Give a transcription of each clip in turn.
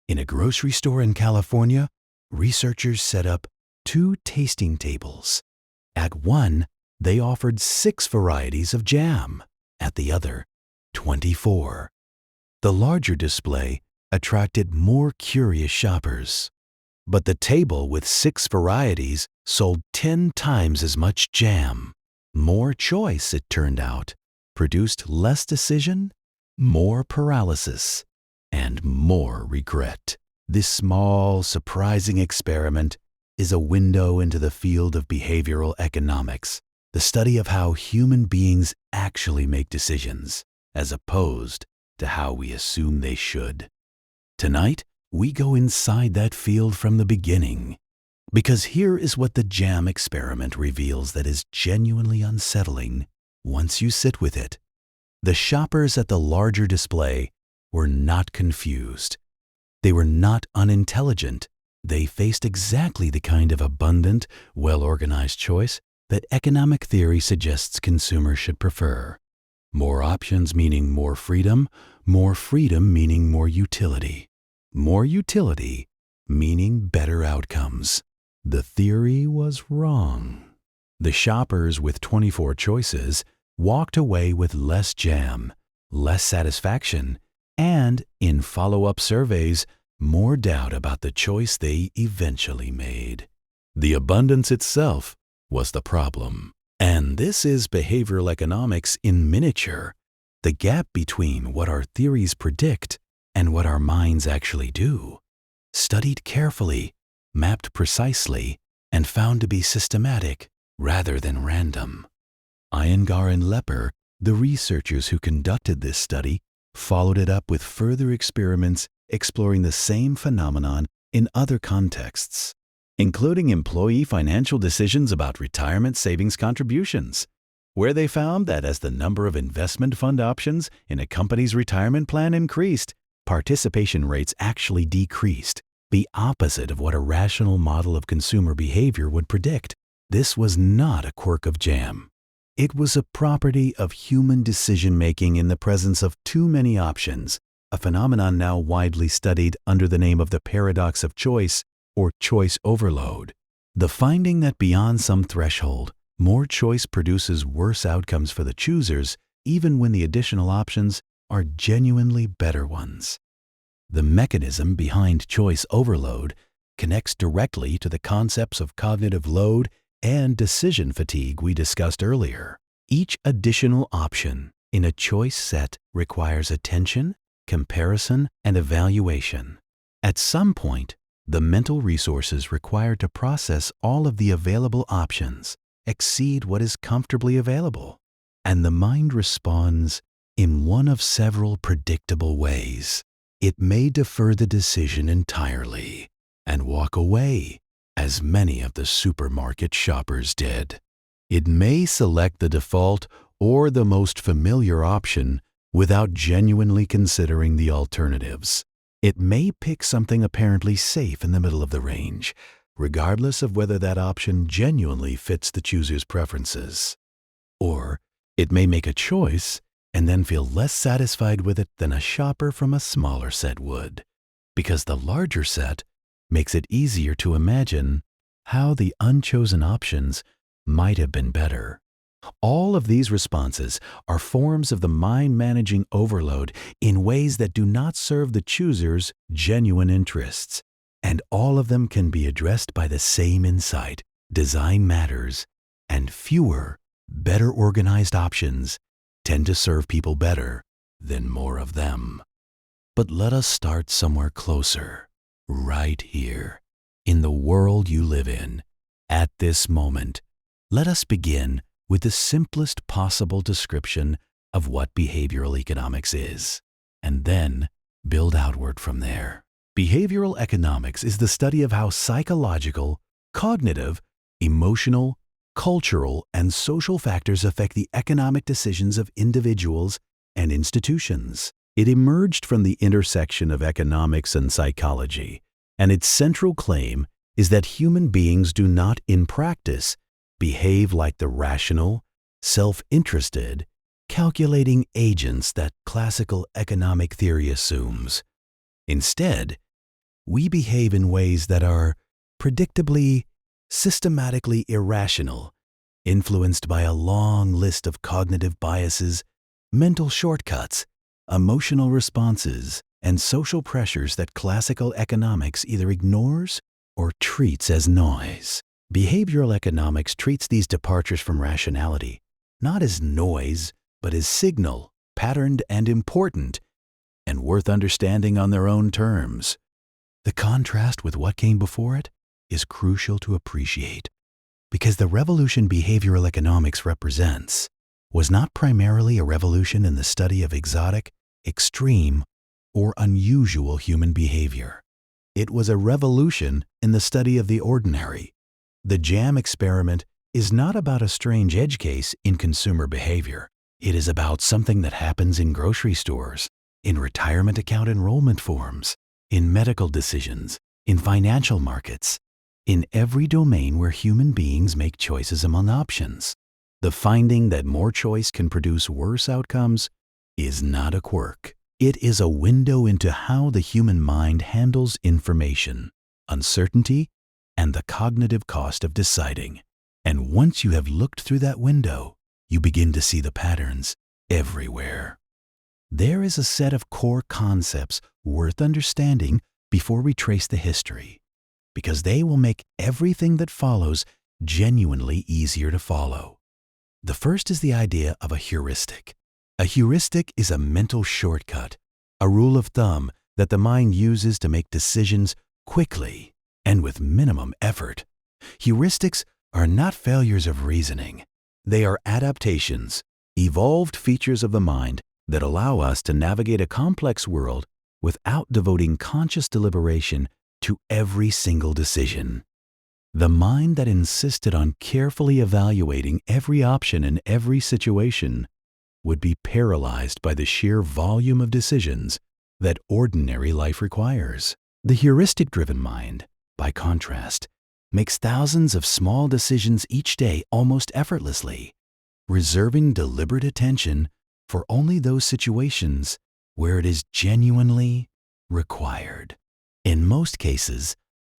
In a grocery store in California, researchers set up 2 tasting tables. At one, they offered 6 varieties of jam. At the other, 24. The larger display attracted more curious shoppers. But the table with 6 varieties sold 10 times as much jam. More choice, it turned out, produced less decision, more paralysis, and more regret. This small, surprising experiment is a window into the field of behavioral economics, the study of how human beings actually make decisions, as opposed to how we assume they should. Tonight, we go inside that field from the beginning, because here is what the jam experiment reveals that is genuinely unsettling once you sit with it. The shoppers at the larger display were not confused. They were not unintelligent. They faced exactly the kind of abundant, well-organized choice that economic theory suggests consumers should prefer. More options meaning more freedom meaning more utility. More utility meaning better outcomes. The theory was wrong. The shoppers with 24 choices walked away with less jam, less satisfaction, and, in follow-up surveys, more doubt about the choice they eventually made. The abundance itself was the problem. And this is behavioral economics in miniature, the gap between what our theories predict and what our minds actually do. Studied carefully, mapped precisely, and found to be systematic rather than random. Iyengar and Lepper, the researchers who conducted this study, followed it up with further experiments exploring the same phenomenon in other contexts, including employee financial decisions about retirement savings contributions, where they found that as the number of investment fund options in a company's retirement plan increased, participation rates actually decreased, the opposite of what a rational model of consumer behavior would predict. This was not a quirk of jam. It was a property of human decision-making in the presence of too many options, a phenomenon now widely studied under the name of the paradox of choice or choice overload. The finding that beyond some threshold, more choice produces worse outcomes for the choosers, even when the additional options are genuinely better ones. The mechanism behind choice overload connects directly to the concepts of cognitive load and decision fatigue we discussed earlier. Each additional option in a choice set requires attention, comparison, and evaluation. At some point, the mental resources required to process all of the available options exceed what is comfortably available, and the mind responds in one of several predictable ways. It may defer the decision entirely and walk away, as many of the supermarket shoppers did. It may select the default or the most familiar option without genuinely considering the alternatives. It may pick something apparently safe in the middle of the range, regardless of whether that option genuinely fits the chooser's preferences. Or it may make a choice and then feel less satisfied with it than a shopper from a smaller set would, because the larger set makes it easier to imagine how the unchosen options might have been better. All of these responses are forms of the mind managing overload in ways that do not serve the chooser's genuine interests, and all of them can be addressed by the same insight: design matters, and fewer, better organized options tend to serve people better than more of them. But let us start somewhere closer, right here, in the world you live in, at this moment. Let us begin with the simplest possible description of what behavioral economics is, and then build outward from there. Behavioral economics is the study of how psychological, cognitive, emotional, cultural, and social factors affect the economic decisions of individuals and institutions. It emerged from the intersection of economics and psychology, and its central claim is that human beings do not, in practice, behave like the rational, self-interested, calculating agents that classical economic theory assumes. Instead, we behave in ways that are predictably, systematically irrational, influenced by a long list of cognitive biases, mental shortcuts, emotional responses, and social pressures that classical economics either ignores or treats as noise. Behavioral economics treats these departures from rationality not as noise, but as signal, patterned and important, and worth understanding on their own terms. The contrast with what came before it is crucial to appreciate, because the revolution behavioral economics represents was not primarily a revolution in the study of exotic, extreme, or unusual human behavior. It was a revolution in the study of the ordinary. The jam experiment is not about a strange edge case in consumer behavior. It is about something that happens in grocery stores, in retirement account enrollment forms, in medical decisions, in financial markets, in every domain where human beings make choices among options. The finding that more choice can produce worse outcomes is not a quirk. It is a window into how the human mind handles information, uncertainty, and the cognitive cost of deciding. And once you have looked through that window, you begin to see the patterns everywhere. There is a set of core concepts worth understanding before we trace the history, because they will make everything that follows genuinely easier to follow. The first is the idea of a heuristic. A heuristic is a mental shortcut, a rule of thumb that the mind uses to make decisions quickly and with minimum effort. Heuristics are not failures of reasoning. They are adaptations, evolved features of the mind that allow us to navigate a complex world without devoting conscious deliberation to every single decision. The mind that insisted on carefully evaluating every option in every situation would be paralyzed by the sheer volume of decisions that ordinary life requires. The heuristic-driven mind, by contrast, makes thousands of small decisions each day almost effortlessly, reserving deliberate attention for only those situations where it is genuinely required. In most cases,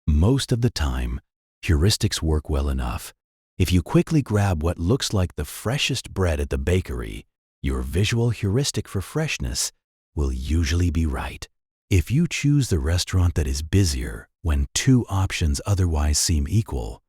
most of the time, heuristics work well enough. If you quickly grab what looks like the freshest bread at the bakery, your visual heuristic for freshness will usually be right. If you choose the restaurant that is busier when two options otherwise seem equal,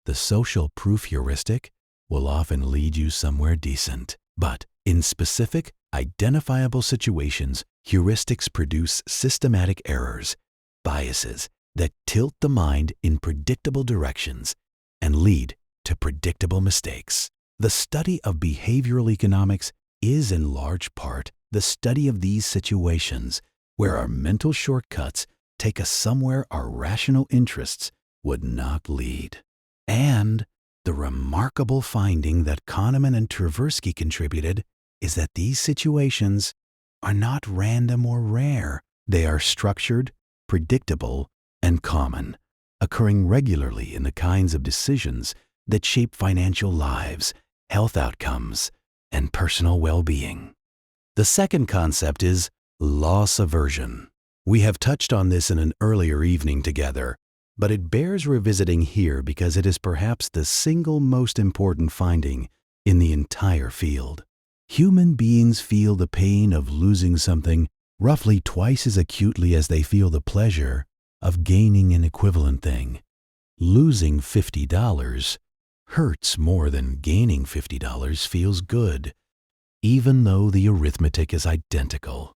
the social proof heuristic will often lead you somewhere decent. But in specific, identifiable situations, heuristics produce systematic errors, biases that tilt the mind in predictable directions and lead to predictable mistakes. The study of behavioral economics is in large part the study of these situations where our mental shortcuts take us somewhere our rational interests would not lead. And the remarkable finding that Kahneman and Tversky contributed is that these situations are not random or rare. They are structured, predictable, and common, occurring regularly in the kinds of decisions that shape financial lives, health outcomes, and personal well-being. The second concept is loss aversion. We have touched on this in an earlier evening together, but it bears revisiting here because it is perhaps the single most important finding in the entire field. Human beings feel the pain of losing something roughly twice as acutely as they feel the pleasure of gaining an equivalent thing. Losing $50 hurts more than gaining $50 feels good, even though the arithmetic is identical.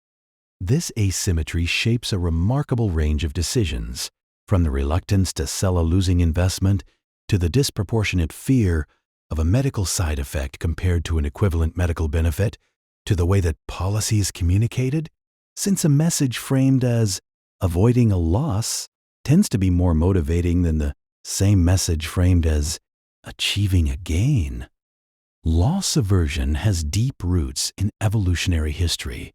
This asymmetry shapes a remarkable range of decisions, from the reluctance to sell a losing investment to the disproportionate fear of a medical side effect compared to an equivalent medical benefit, to the way that policy is communicated, since a message framed as avoiding a loss tends to be more motivating than the same message framed as achieving a gain. Loss aversion has deep roots in evolutionary history.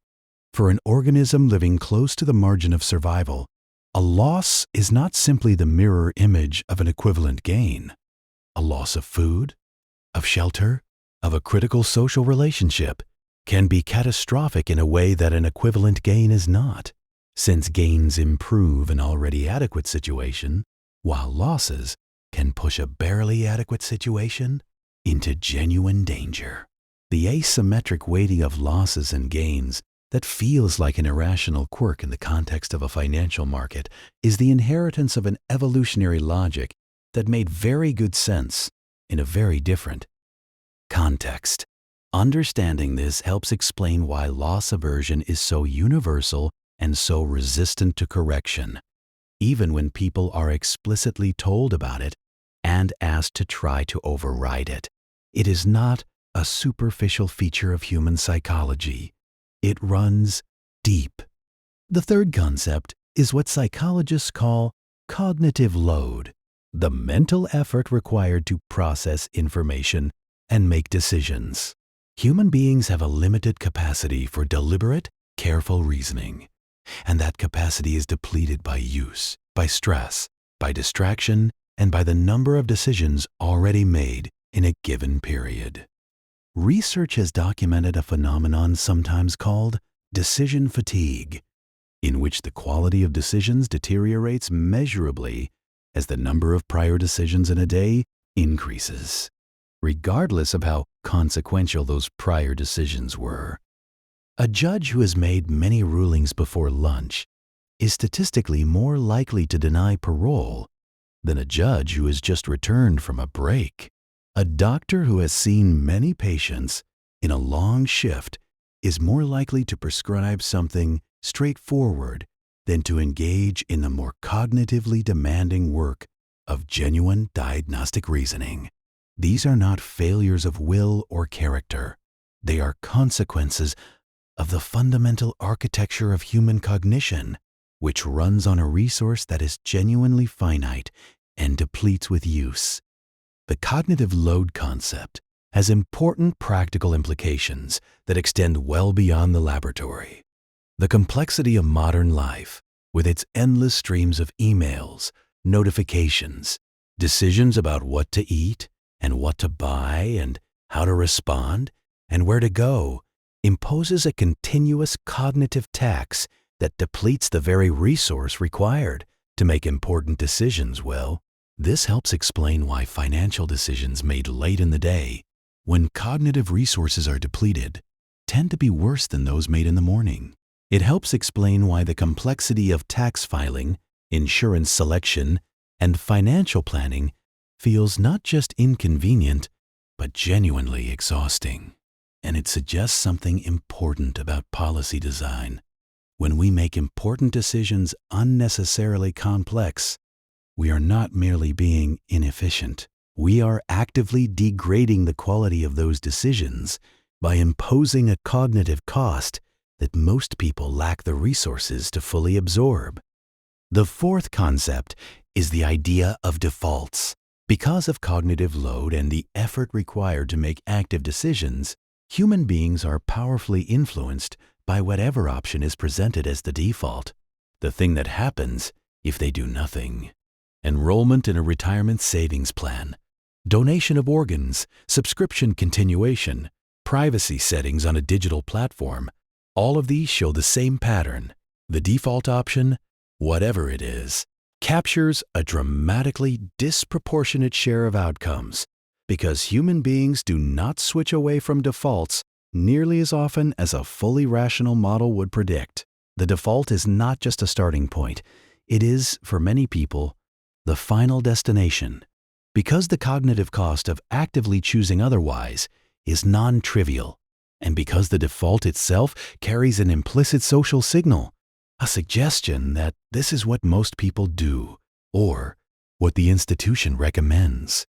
For an organism living close to the margin of survival, a loss is not simply the mirror image of an equivalent gain. A loss of food, of shelter, of a critical social relationship can be catastrophic in a way that an equivalent gain is not. since gains improve an already adequate situation, while losses can push a barely adequate situation into genuine danger. The asymmetric weighting of losses and gains that feels like an irrational quirk in the context of a financial market is the inheritance of an evolutionary logic that made very good sense in a very different context. Understanding this helps explain why loss aversion is so universal and so resistant to correction, even when people are explicitly told about it and asked to try to override it. It is not a superficial feature of human psychology. It runs deep. The third concept is what psychologists call cognitive load, the mental effort required to process information and make decisions. Human beings have a limited capacity for deliberate, careful reasoning, and that capacity is depleted by use, by stress, by distraction, and by the number of decisions already made in a given period. Research has documented a phenomenon sometimes called decision fatigue, in which the quality of decisions deteriorates measurably as the number of prior decisions in a day increases, regardless of how consequential those prior decisions were. A judge who has made many rulings before lunch is statistically more likely to deny parole than a judge who has just returned from a break. A doctor who has seen many patients in a long shift is more likely to prescribe something straightforward than to engage in the more cognitively demanding work of genuine diagnostic reasoning. These are not failures of will or character. They are consequences of the fundamental architecture of human cognition, which runs on a resource that is genuinely finite and depletes with use. The cognitive load concept has important practical implications that extend well beyond the laboratory. The complexity of modern life, with its endless streams of emails, notifications, decisions about what to eat and what to buy and how to respond and where to go, imposes a continuous cognitive tax that depletes the very resource required to make important decisions well. This helps explain why financial decisions made late in the day, when cognitive resources are depleted, tend to be worse than those made in the morning. It helps explain why the complexity of tax filing, insurance selection, and financial planning feels not just inconvenient, but genuinely exhausting. And it suggests something important about policy design. When we make important decisions unnecessarily complex, we are not merely being inefficient. We are actively degrading the quality of those decisions by imposing a cognitive cost that most people lack the resources to fully absorb. The fourth concept is the idea of defaults. Because of cognitive load and the effort required to make active decisions, human beings are powerfully influenced by whatever option is presented as the default, the thing that happens if they do nothing. Enrollment in a retirement savings plan, donation of organs, subscription continuation, privacy settings on a digital platform, all of these show the same pattern. The default option, whatever it is, captures a dramatically disproportionate share of outcomes because human beings do not switch away from defaults nearly as often as a fully rational model would predict. The default is not just a starting point. It is, for many people, the final destination, because the cognitive cost of actively choosing otherwise is non-trivial, and because the default itself carries an implicit social signal, a suggestion that this is what most people do, or what the institution recommends.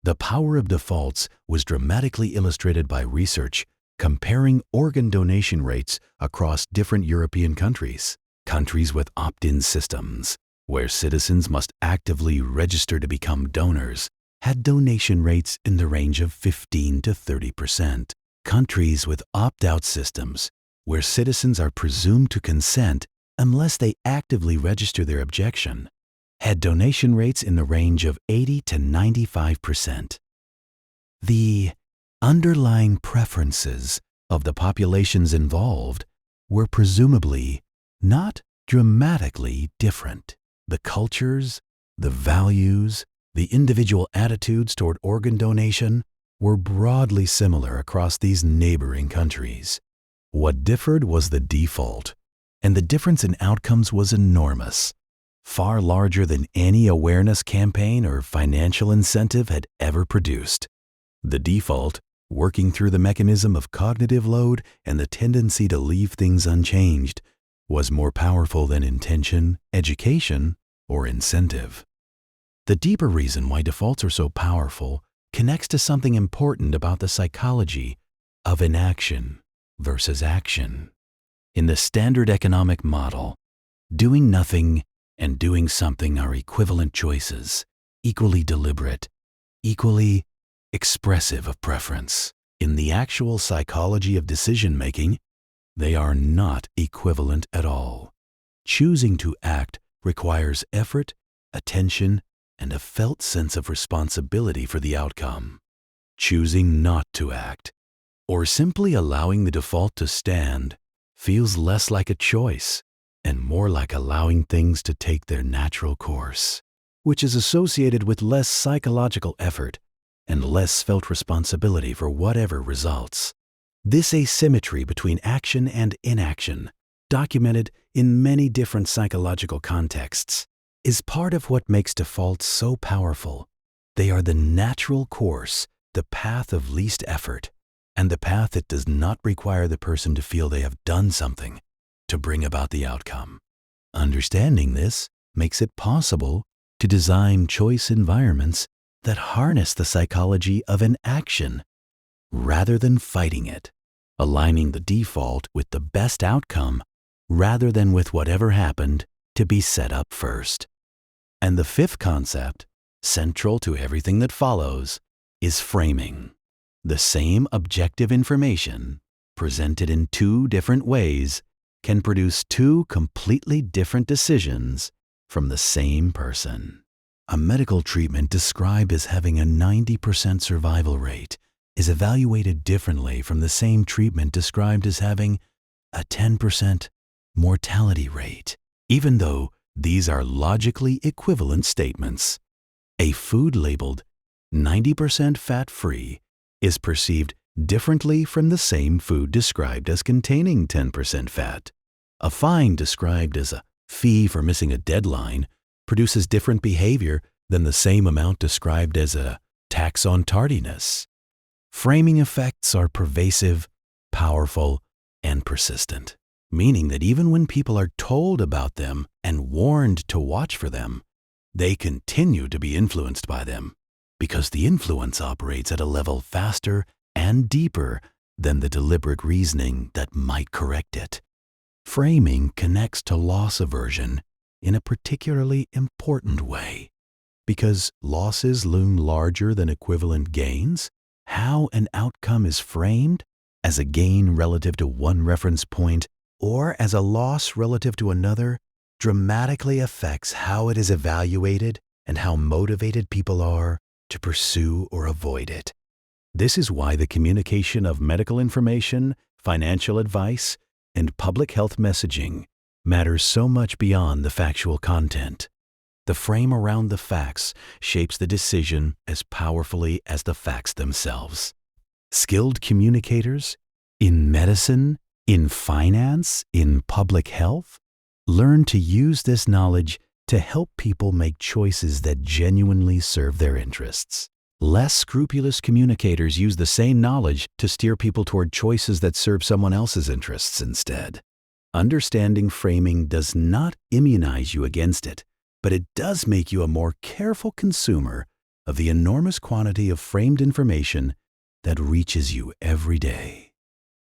The power of defaults was dramatically illustrated by research comparing organ donation rates across different European countries. Countries with opt-in systems, where citizens must actively register to become donors, had donation rates in the range of 15 to 30%. Countries with opt-out systems, where citizens are presumed to consent unless they actively register their objection, had donation rates in the range of 80 to 95%. The underlying preferences of the populations involved were presumably not dramatically different. The cultures, the values, the individual attitudes toward organ donation were broadly similar across these neighboring countries. What differed was the default, and the difference in outcomes was enormous, far larger than any awareness campaign or financial incentive had ever produced. The default, working through the mechanism of cognitive load and the tendency to leave things unchanged, was more powerful than intention, education, or incentive. The deeper reason why defaults are so powerful connects to something important about the psychology of inaction versus action. In the standard economic model, doing nothing and doing something are equivalent choices, equally deliberate, equally expressive of preference. In the actual psychology of decision-making, they are not equivalent at all. Choosing to act requires effort, attention, and a felt sense of responsibility for the outcome. Choosing not to act, or simply allowing the default to stand, feels less like a choice and more like allowing things to take their natural course, which is associated with less psychological effort and less felt responsibility for whatever results. This asymmetry between action and inaction, documented in many different psychological contexts, is part of what makes defaults so powerful. They are the natural course, the path of least effort, and the path that does not require the person to feel they have done something to bring about the outcome. Understanding this makes it possible to design choice environments that harness the psychology of an action rather than fighting it, aligning the default with the best outcome rather than with whatever happened to be set up first. And the fifth concept, central to everything that follows, is framing. The same objective information, presented in two different ways, can produce two completely different decisions from the same person. A medical treatment described as having a 90% survival rate is evaluated differently from the same treatment described as having a 10% mortality rate, even though these are logically equivalent statements. A food labeled 90% fat-free is perceived differently from the same food described as containing 10% fat. A fine described as a fee for missing a deadline produces different behavior than the same amount described as a tax on tardiness. Framing effects are pervasive, powerful, and persistent, meaning that even when people are told about them and warned to watch for them, they continue to be influenced by them because the influence operates at a level faster and deeper than the deliberate reasoning that might correct it. Framing connects to loss aversion in a particularly important way. Because losses loom larger than equivalent gains, how an outcome is framed, as a gain relative to one reference point or as a loss relative to another, dramatically affects how it is evaluated and how motivated people are to pursue or avoid it. This is why the communication of medical information, financial advice, and public health messaging matters so much beyond the factual content. The frame around the facts shapes the decision as powerfully as the facts themselves. Skilled communicators in medicine, in finance, in public health, learn to use this knowledge to help people make choices that genuinely serve their interests. Less scrupulous communicators use the same knowledge to steer people toward choices that serve someone else's interests instead. Understanding framing does not immunize you against it, but it does make you a more careful consumer of the enormous quantity of framed information that reaches you every day.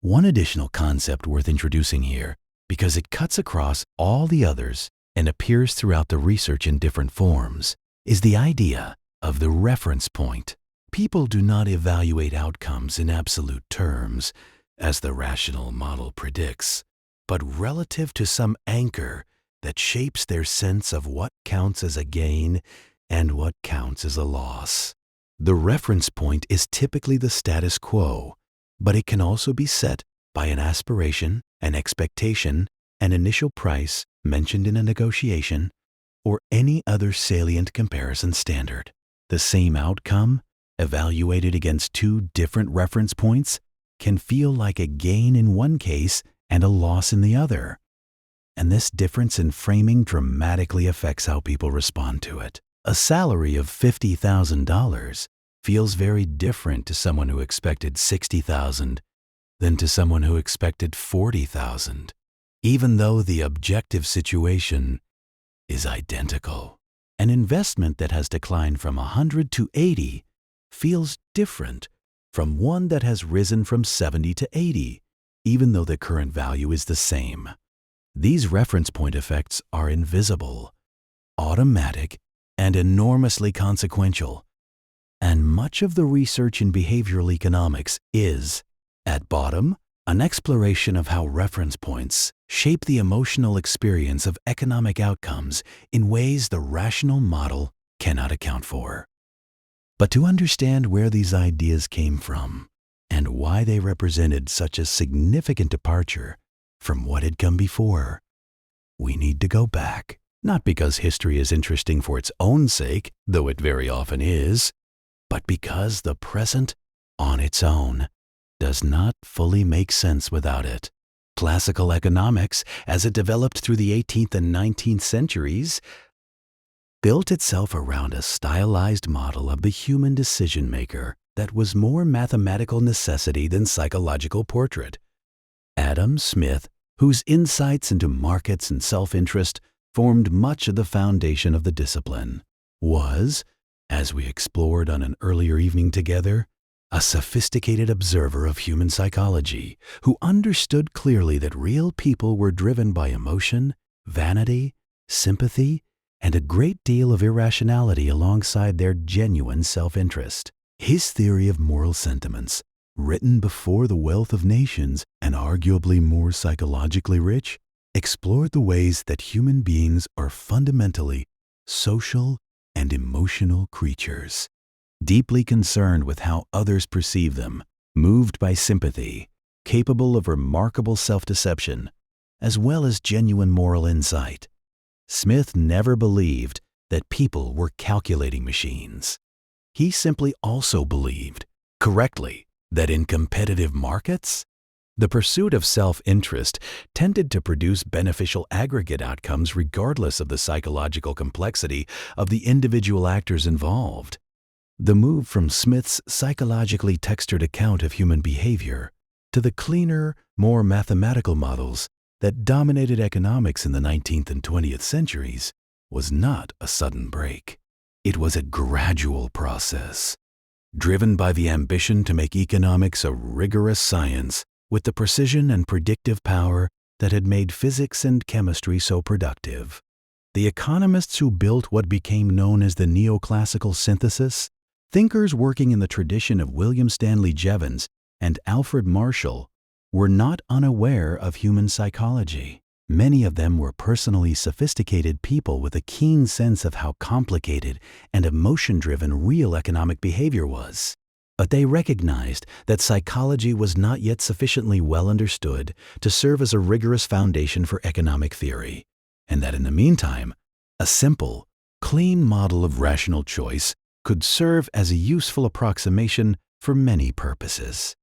One additional concept worth introducing here, because it cuts across all the others and appears throughout the research in different forms, is the idea of the reference point. People do not evaluate outcomes in absolute terms, as the rational model predicts, but relative to some anchor that shapes their sense of what counts as a gain and what counts as a loss. The reference point is typically the status quo, but it can also be set by an aspiration, an expectation, an initial price, mentioned in a negotiation, or any other salient comparison standard. The same outcome, evaluated against two different reference points, can feel like a gain in one case and a loss in the other. And this difference in framing dramatically affects how people respond to it. A salary of $50,000 feels very different to someone who expected $60,000 than to someone who expected $40,000, even though the objective situation is identical. An investment that has declined from 100 to 80 feels different from one that has risen from 70 to 80, even though the current value is the same. These reference point effects are invisible, automatic, and enormously consequential. And much of the research in behavioral economics is, at bottom, an exploration of how reference points shape the emotional experience of economic outcomes in ways the rational model cannot account for. But to understand where these ideas came from and why they represented such a significant departure from what had come before, we need to go back, not because history is interesting for its own sake, though it very often is, but because the present, on its own, does not fully make sense without it. Classical economics, as it developed through the 18th and 19th centuries, built itself around a stylized model of the human decision-maker that was more mathematical necessity than psychological portrait. Adam Smith, whose insights into markets and self-interest formed much of the foundation of the discipline, was, as we explored on an earlier evening together, a sophisticated observer of human psychology who understood clearly that real people were driven by emotion, vanity, sympathy, and a great deal of irrationality alongside their genuine self-interest. His theory of moral sentiments, written before The Wealth of Nations and arguably more psychologically rich, explored the ways that human beings are fundamentally social and emotional creatures, deeply concerned with how others perceive them, moved by sympathy, capable of remarkable self-deception, as well as genuine moral insight. Smith never believed that people were calculating machines. He simply also believed, correctly, that in competitive markets, the pursuit of self-interest tended to produce beneficial aggregate outcomes regardless of the psychological complexity of the individual actors involved. The move from Smith's psychologically textured account of human behavior to the cleaner, more mathematical models that dominated economics in the 19th and 20th centuries was not a sudden break. It was a gradual process, driven by the ambition to make economics a rigorous science with the precision and predictive power that had made physics and chemistry so productive. The economists who built what became known as the neoclassical synthesis, thinkers working in the tradition of William Stanley Jevons and Alfred Marshall, were not unaware of human psychology. Many of them were personally sophisticated people with a keen sense of how complicated and emotion-driven real economic behavior was. But they recognized that psychology was not yet sufficiently well understood to serve as a rigorous foundation for economic theory, and that in the meantime, a simple, clean model of rational choice could serve as a useful approximation for many purposes.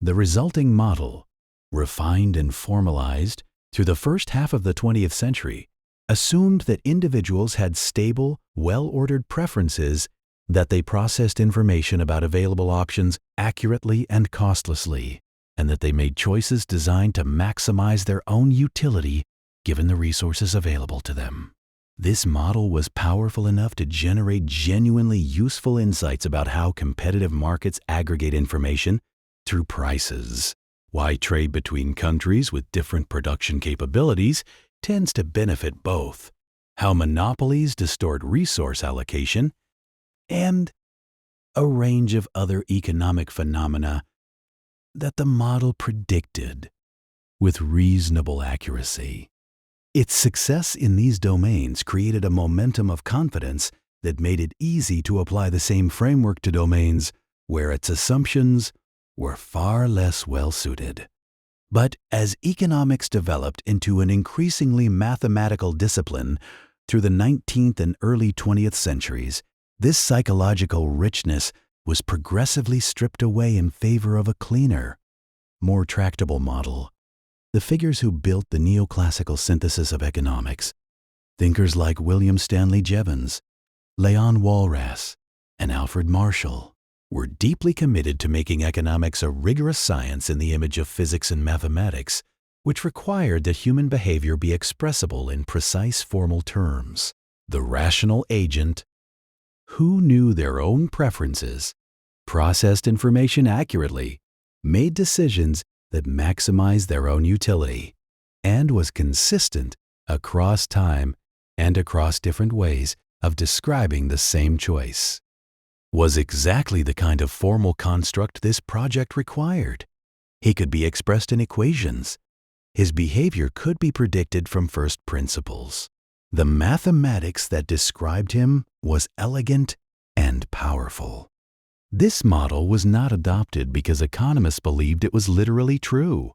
The resulting model, refined and formalized through the first half of the 20th century, assumed that individuals had stable, well-ordered preferences, that they processed information about available options accurately and costlessly, and that they made choices designed to maximize their own utility given the resources available to them. This model was powerful enough to generate genuinely useful insights about how competitive markets aggregate information through prices, why trade between countries with different production capabilities tends to benefit both, how monopolies distort resource allocation, and a range of other economic phenomena that the model predicted with reasonable accuracy. Its success in these domains created a momentum of confidence that made it easy to apply the same framework to domains where its assumptions were far less well-suited. But as economics developed into an increasingly mathematical discipline through the 19th and early 20th centuries, this psychological richness was progressively stripped away in favor of a cleaner, more tractable model. The figures who built the neoclassical synthesis of economics, thinkers like William Stanley Jevons, Leon Walras, and Alfred Marshall, were deeply committed to making economics a rigorous science in the image of physics and mathematics, which required that human behavior be expressible in precise formal terms. The rational agent, who knew their own preferences, processed information accurately, made decisions that maximized their own utility, and was consistent across time and across different ways of describing the same choice, was exactly the kind of formal construct this project required. He could be expressed in equations. His behavior could be predicted from first principles. The mathematics that described him was elegant and powerful. This model was not adopted because economists believed it was literally true.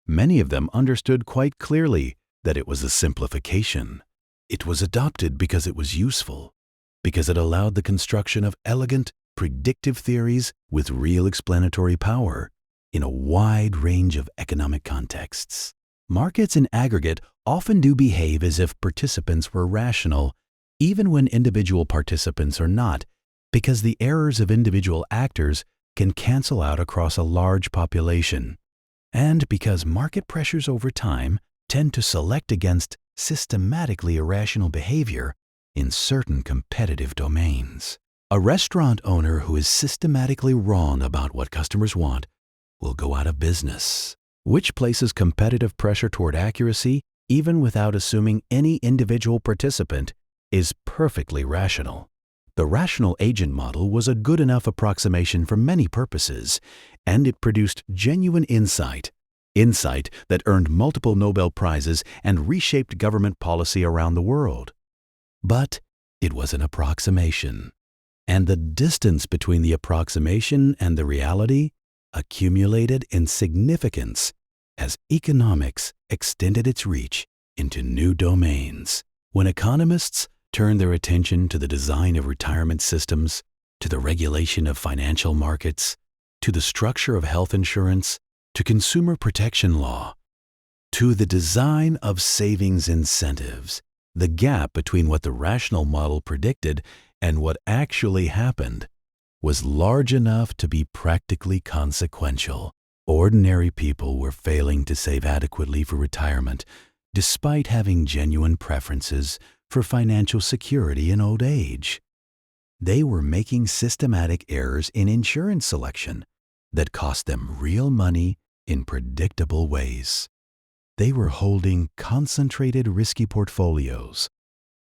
Many of them understood quite clearly that it was a simplification. It was adopted because it was useful, because it allowed the construction of elegant, predictive theories with real explanatory power in a wide range of economic contexts. Markets in aggregate often do behave as if participants were rational, even when individual participants are not, because the errors of individual actors can cancel out across a large population, and because market pressures over time tend to select against systematically irrational behavior in certain competitive domains. A restaurant owner who is systematically wrong about what customers want will go out of business, which places competitive pressure toward accuracy, even without assuming any individual participant, is perfectly rational. The rational agent model was a good enough approximation for many purposes, and it produced genuine insight that earned multiple Nobel Prizes and reshaped government policy around the world. But it was an approximation, and the distance between the approximation and the reality accumulated in significance as economics extended its reach into new domains. When economists turned their attention to the design of retirement systems, to the regulation of financial markets, to the structure of health insurance, to consumer protection law, to the design of savings incentives, the gap between what the rational model predicted and what actually happened was large enough to be practically consequential. Ordinary people were failing to save adequately for retirement, despite having genuine preferences for financial security in old age. They were making systematic errors in insurance selection that cost them real money in predictable ways. They were holding concentrated risky portfolios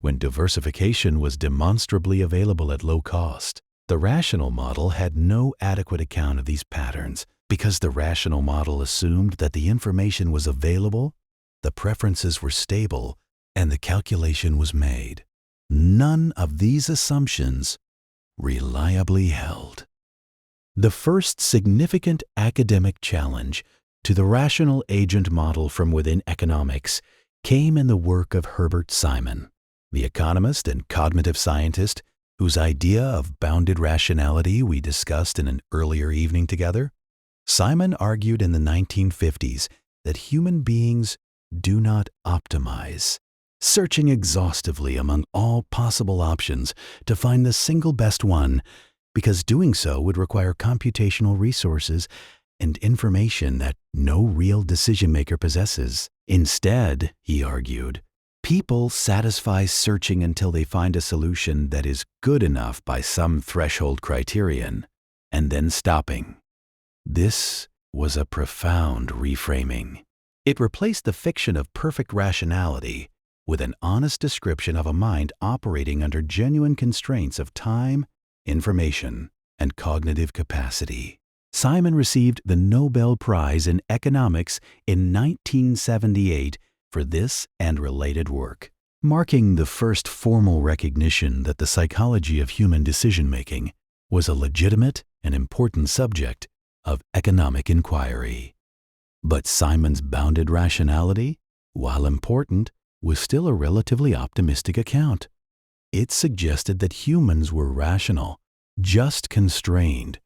when diversification was demonstrably available at low cost. The rational model had no adequate account of these patterns because the rational model assumed that the information was available, the preferences were stable, and the calculation was made. None of these assumptions reliably held. The first significant academic challenge to the rational agent model from within economics came in the work of Herbert Simon, the economist and cognitive scientist whose idea of bounded rationality we discussed in an earlier evening together. Simon argued in the 1950s that human beings do not optimize, searching exhaustively among all possible options to find the single best one, because doing so would require computational resources and information that no real decision-maker possesses. Instead, he argued, people satisfy searching until they find a solution that is good enough by some threshold criterion, and then stopping. This was a profound reframing. It replaced the fiction of perfect rationality with an honest description of a mind operating under genuine constraints of time, information, and cognitive capacity. Simon received the Nobel Prize in Economics in 1978 for this and related work, marking the first formal recognition that the psychology of human decision-making was a legitimate and important subject of economic inquiry. But Simon's bounded rationality, while important, was still a relatively optimistic account. It suggested that humans were rational, just constrained,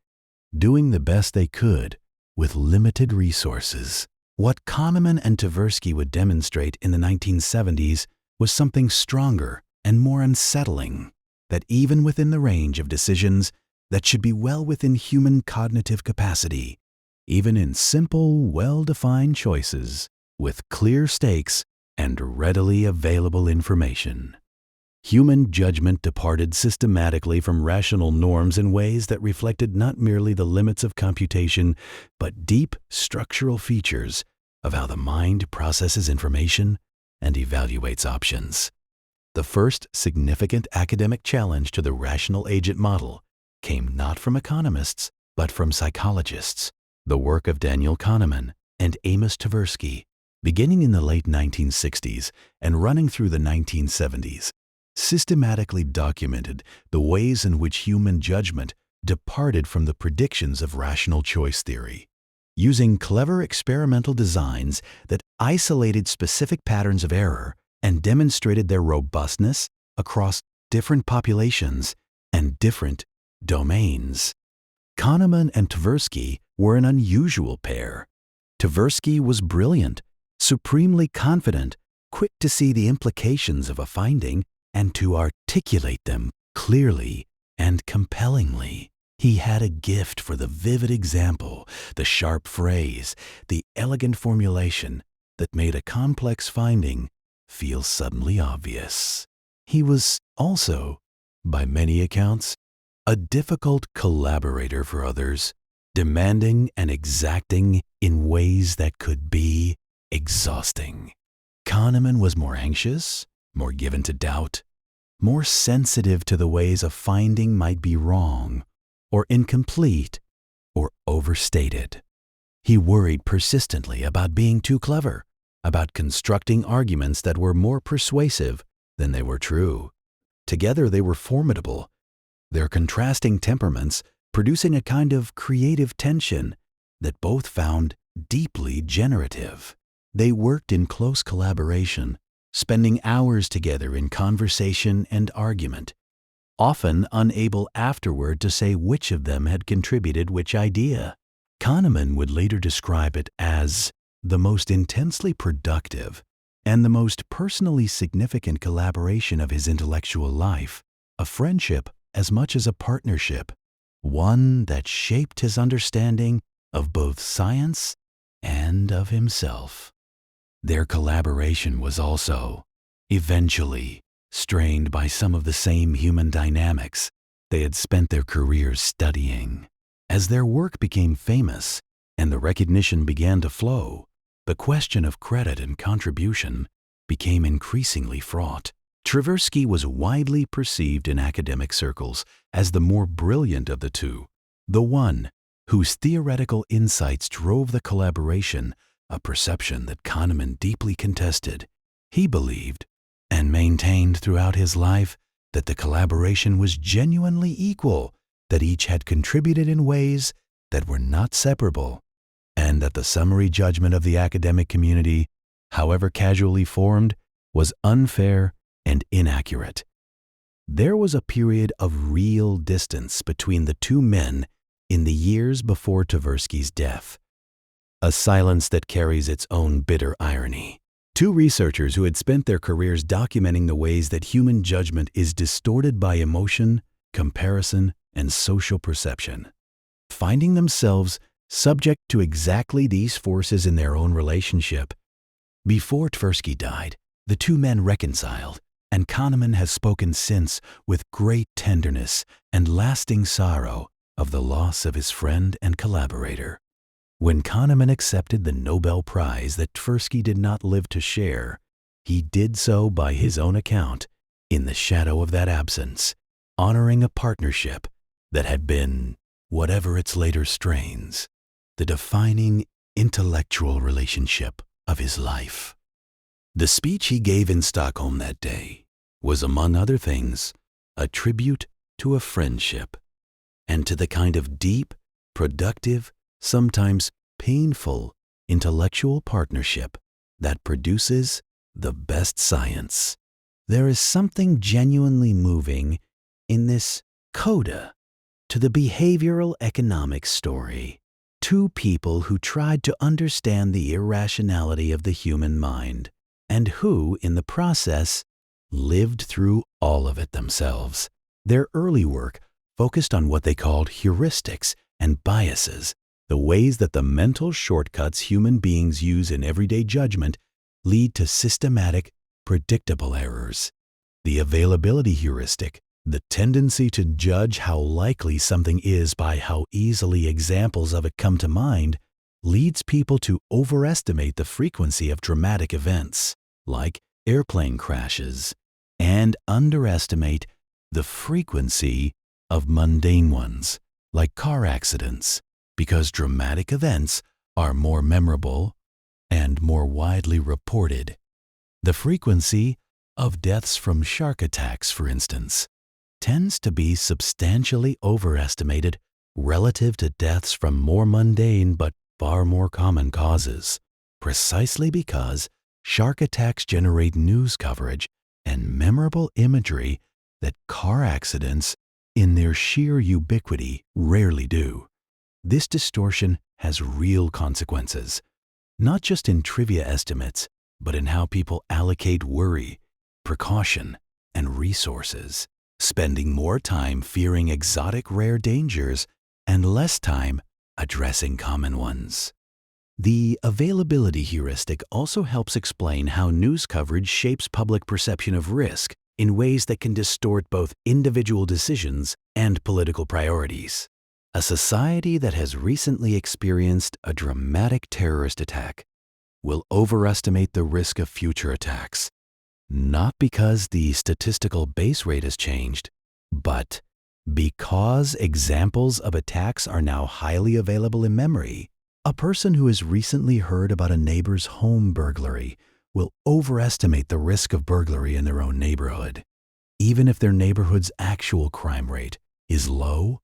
doing the best they could with limited resources. What Kahneman and Tversky would demonstrate in the 1970s was something stronger and more unsettling, that even within the range of decisions that should be well within human cognitive capacity, even in simple, well-defined choices with clear stakes and readily available information, human judgment departed systematically from rational norms in ways that reflected not merely the limits of computation, but deep structural features of how the mind processes information and evaluates options. The first significant academic challenge to the rational agent model came not from economists, but from psychologists. The work of Daniel Kahneman and Amos Tversky, beginning in the late 1960s and running through the 1970s, systematically documented the ways in which human judgment departed from the predictions of rational choice theory. Using clever experimental designs that isolated specific patterns of error and demonstrated their robustness across different populations and different domains. Kahneman and Tversky were an unusual pair. Tversky was brilliant, supremely confident, quick to see the implications of a finding and to articulate them clearly and compellingly. He had a gift for the vivid example, the sharp phrase, the elegant formulation that made a complex finding feel suddenly obvious. He was also, by many accounts, a difficult collaborator for others, demanding and exacting in ways that could be exhausting. Kahneman was more anxious, more given to doubt, more sensitive to the ways a finding might be wrong, or incomplete, or overstated. He worried persistently about being too clever, about constructing arguments that were more persuasive than they were true. Together they were formidable, their contrasting temperaments producing a kind of creative tension that both found deeply generative. They worked in close collaboration, spending hours together in conversation and argument, often unable afterward to say which of them had contributed which idea. Kahneman would later describe it as the most intensely productive and the most personally significant collaboration of his intellectual life, a friendship as much as a partnership, one that shaped his understanding of both science and of himself. Their collaboration was also, eventually, strained by some of the same human dynamics they had spent their careers studying. As their work became famous and the recognition began to flow, the question of credit and contribution became increasingly fraught. Tversky was widely perceived in academic circles as the more brilliant of the two, the one whose theoretical insights drove the collaboration, a perception that Kahneman deeply contested. He believed, and maintained throughout his life, that the collaboration was genuinely equal, that each had contributed in ways that were not separable, and that the summary judgment of the academic community, however casually formed, was unfair and inaccurate. There was a period of real distance between the two men in the years before Tversky's death, a silence that carries its own bitter irony. Two researchers who had spent their careers documenting the ways that human judgment is distorted by emotion, comparison, and social perception, finding themselves subject to exactly these forces in their own relationship. Before Tversky died, the two men reconciled, and Kahneman has spoken since with great tenderness and lasting sorrow of the loss of his friend and collaborator. When Kahneman accepted the Nobel Prize that Tversky did not live to share, he did so by his own account, in the shadow of that absence, honoring a partnership that had been, whatever its later strains, the defining intellectual relationship of his life. The speech he gave in Stockholm that day was, among other things, a tribute to a friendship and to the kind of deep, productive, sometimes painful intellectual partnership that produces the best science. There is something genuinely moving in this coda to the behavioral economics story. Two people who tried to understand the irrationality of the human mind and who, in the process, lived through all of it themselves. Their early work focused on what they called heuristics and biases, the ways that the mental shortcuts human beings use in everyday judgment lead to systematic, predictable errors. The availability heuristic, the tendency to judge how likely something is by how easily examples of it come to mind, leads people to overestimate the frequency of dramatic events, like airplane crashes, and underestimate the frequency of mundane ones, like car accidents, because dramatic events are more memorable and more widely reported. The frequency of deaths from shark attacks, for instance, tends to be substantially overestimated relative to deaths from more mundane but far more common causes, precisely because shark attacks generate news coverage and memorable imagery that car accidents, in their sheer ubiquity, rarely do. This distortion has real consequences, not just in trivia estimates, but in how people allocate worry, precaution, and resources, spending more time fearing exotic rare dangers and less time addressing common ones. The availability heuristic also helps explain how news coverage shapes public perception of risk in ways that can distort both individual decisions and political priorities. A society that has recently experienced a dramatic terrorist attack will overestimate the risk of future attacks, not because the statistical base rate has changed, but because examples of attacks are now highly available in memory. A person who has recently heard about a neighbor's home burglary will overestimate the risk of burglary in their own neighborhood, even if their neighborhood's actual crime rate is low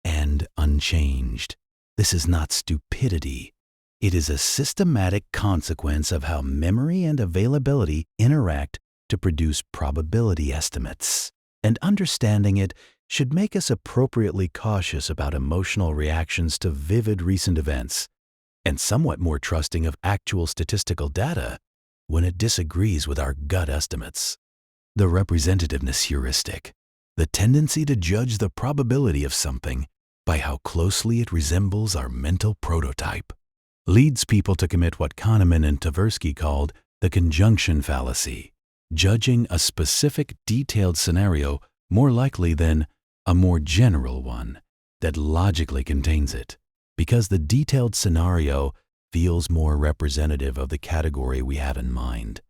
and unchanged. This is not stupidity. It is a systematic consequence of how memory and availability interact to produce probability estimates. And understanding it should make us appropriately cautious about emotional reactions to vivid recent events, and somewhat more trusting of actual statistical data when it disagrees with our gut estimates. The representativeness heuristic, the tendency to judge the probability of something by how closely it resembles our mental prototype, leads people to commit what Kahneman and Tversky called the conjunction fallacy, judging a specific detailed scenario more likely than a more general one that logically contains it, because the detailed scenario feels more representative of the category we have in mind.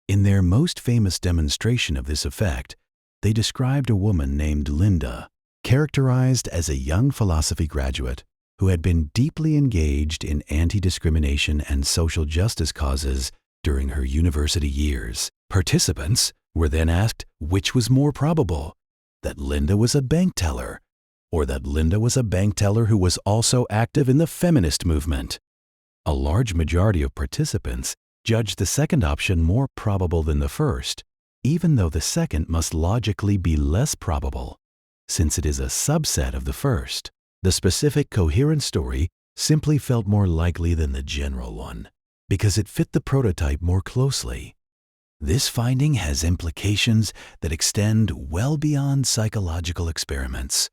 In their most famous demonstration of this effect, they described a woman named Linda, characterized as a young philosophy graduate who had been deeply engaged in anti-discrimination and social justice causes during her university years. Participants were then asked which was more probable, that Linda was a bank teller, or that Linda was a bank teller who was also active in the feminist movement. A large majority of participants judged the second option more probable than the first, even though the second must logically be less probable, since it is a subset of the first. The specific coherent story simply felt more likely than the general one, because it fit the prototype more closely. This finding has implications that extend well beyond psychological experiments.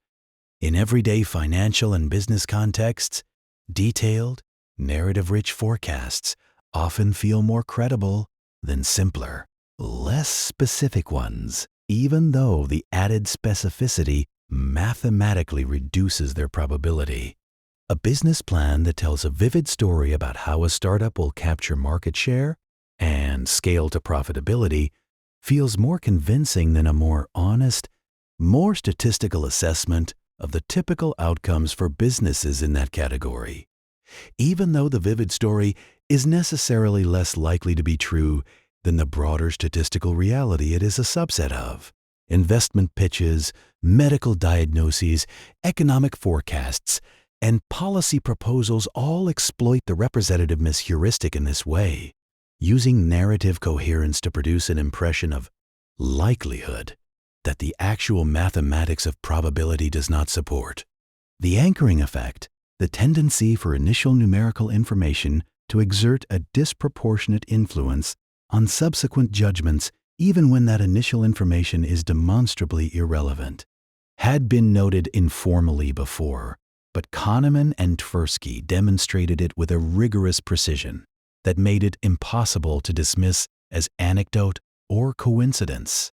In everyday financial and business contexts, detailed, narrative-rich forecasts often feel more credible than simpler, less specific ones, even though the added specificity mathematically reduces their probability. A business plan that tells a vivid story about how a startup will capture market share and scale to profitability feels more convincing than a more honest, more statistical assessment of the typical outcomes for businesses in that category. Even though the vivid story is necessarily less likely to be true than the broader statistical reality it is a subset of. Investment pitches, medical diagnoses, economic forecasts And policy proposals all exploit the representativeness heuristic in this way, using narrative coherence to produce an impression of likelihood that the actual mathematics of probability does not support. The anchoring effect, the tendency for initial numerical information to exert a disproportionate influence on subsequent judgments even when that initial information is demonstrably irrelevant, had been noted informally before, but Kahneman and Tversky demonstrated it with a rigorous precision that made it impossible to dismiss as anecdote or coincidence.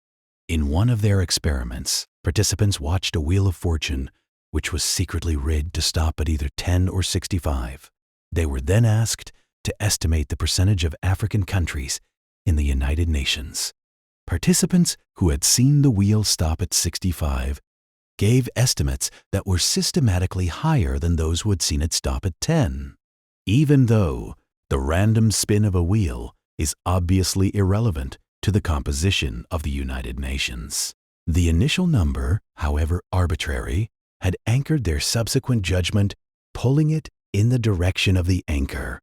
In one of their experiments, participants watched a wheel of fortune which was secretly rigged to stop at either 10 or 65. They were then asked to estimate the percentage of African countries in the United Nations. Participants who had seen the wheel stop at 65 gave estimates that were systematically higher than those who had seen it stop at 10, even though the random spin of a wheel is obviously irrelevant to the composition of the United Nations. The initial number, however arbitrary, had anchored their subsequent judgment, pulling it in the direction of the anchor.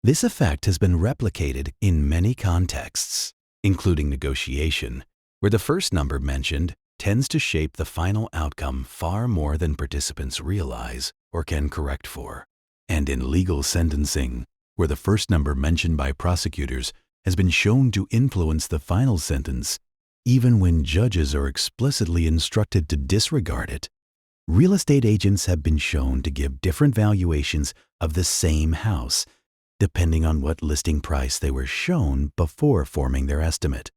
This effect has been replicated in many contexts, including negotiation, where the first number mentioned tends to shape the final outcome far more than participants realize or can correct for, and in legal sentencing, where the first number mentioned by prosecutors has been shown to influence the final sentence, even when judges are explicitly instructed to disregard it. Real estate agents have been shown to give different valuations of the same house, depending on what listing price they were shown before forming their estimate.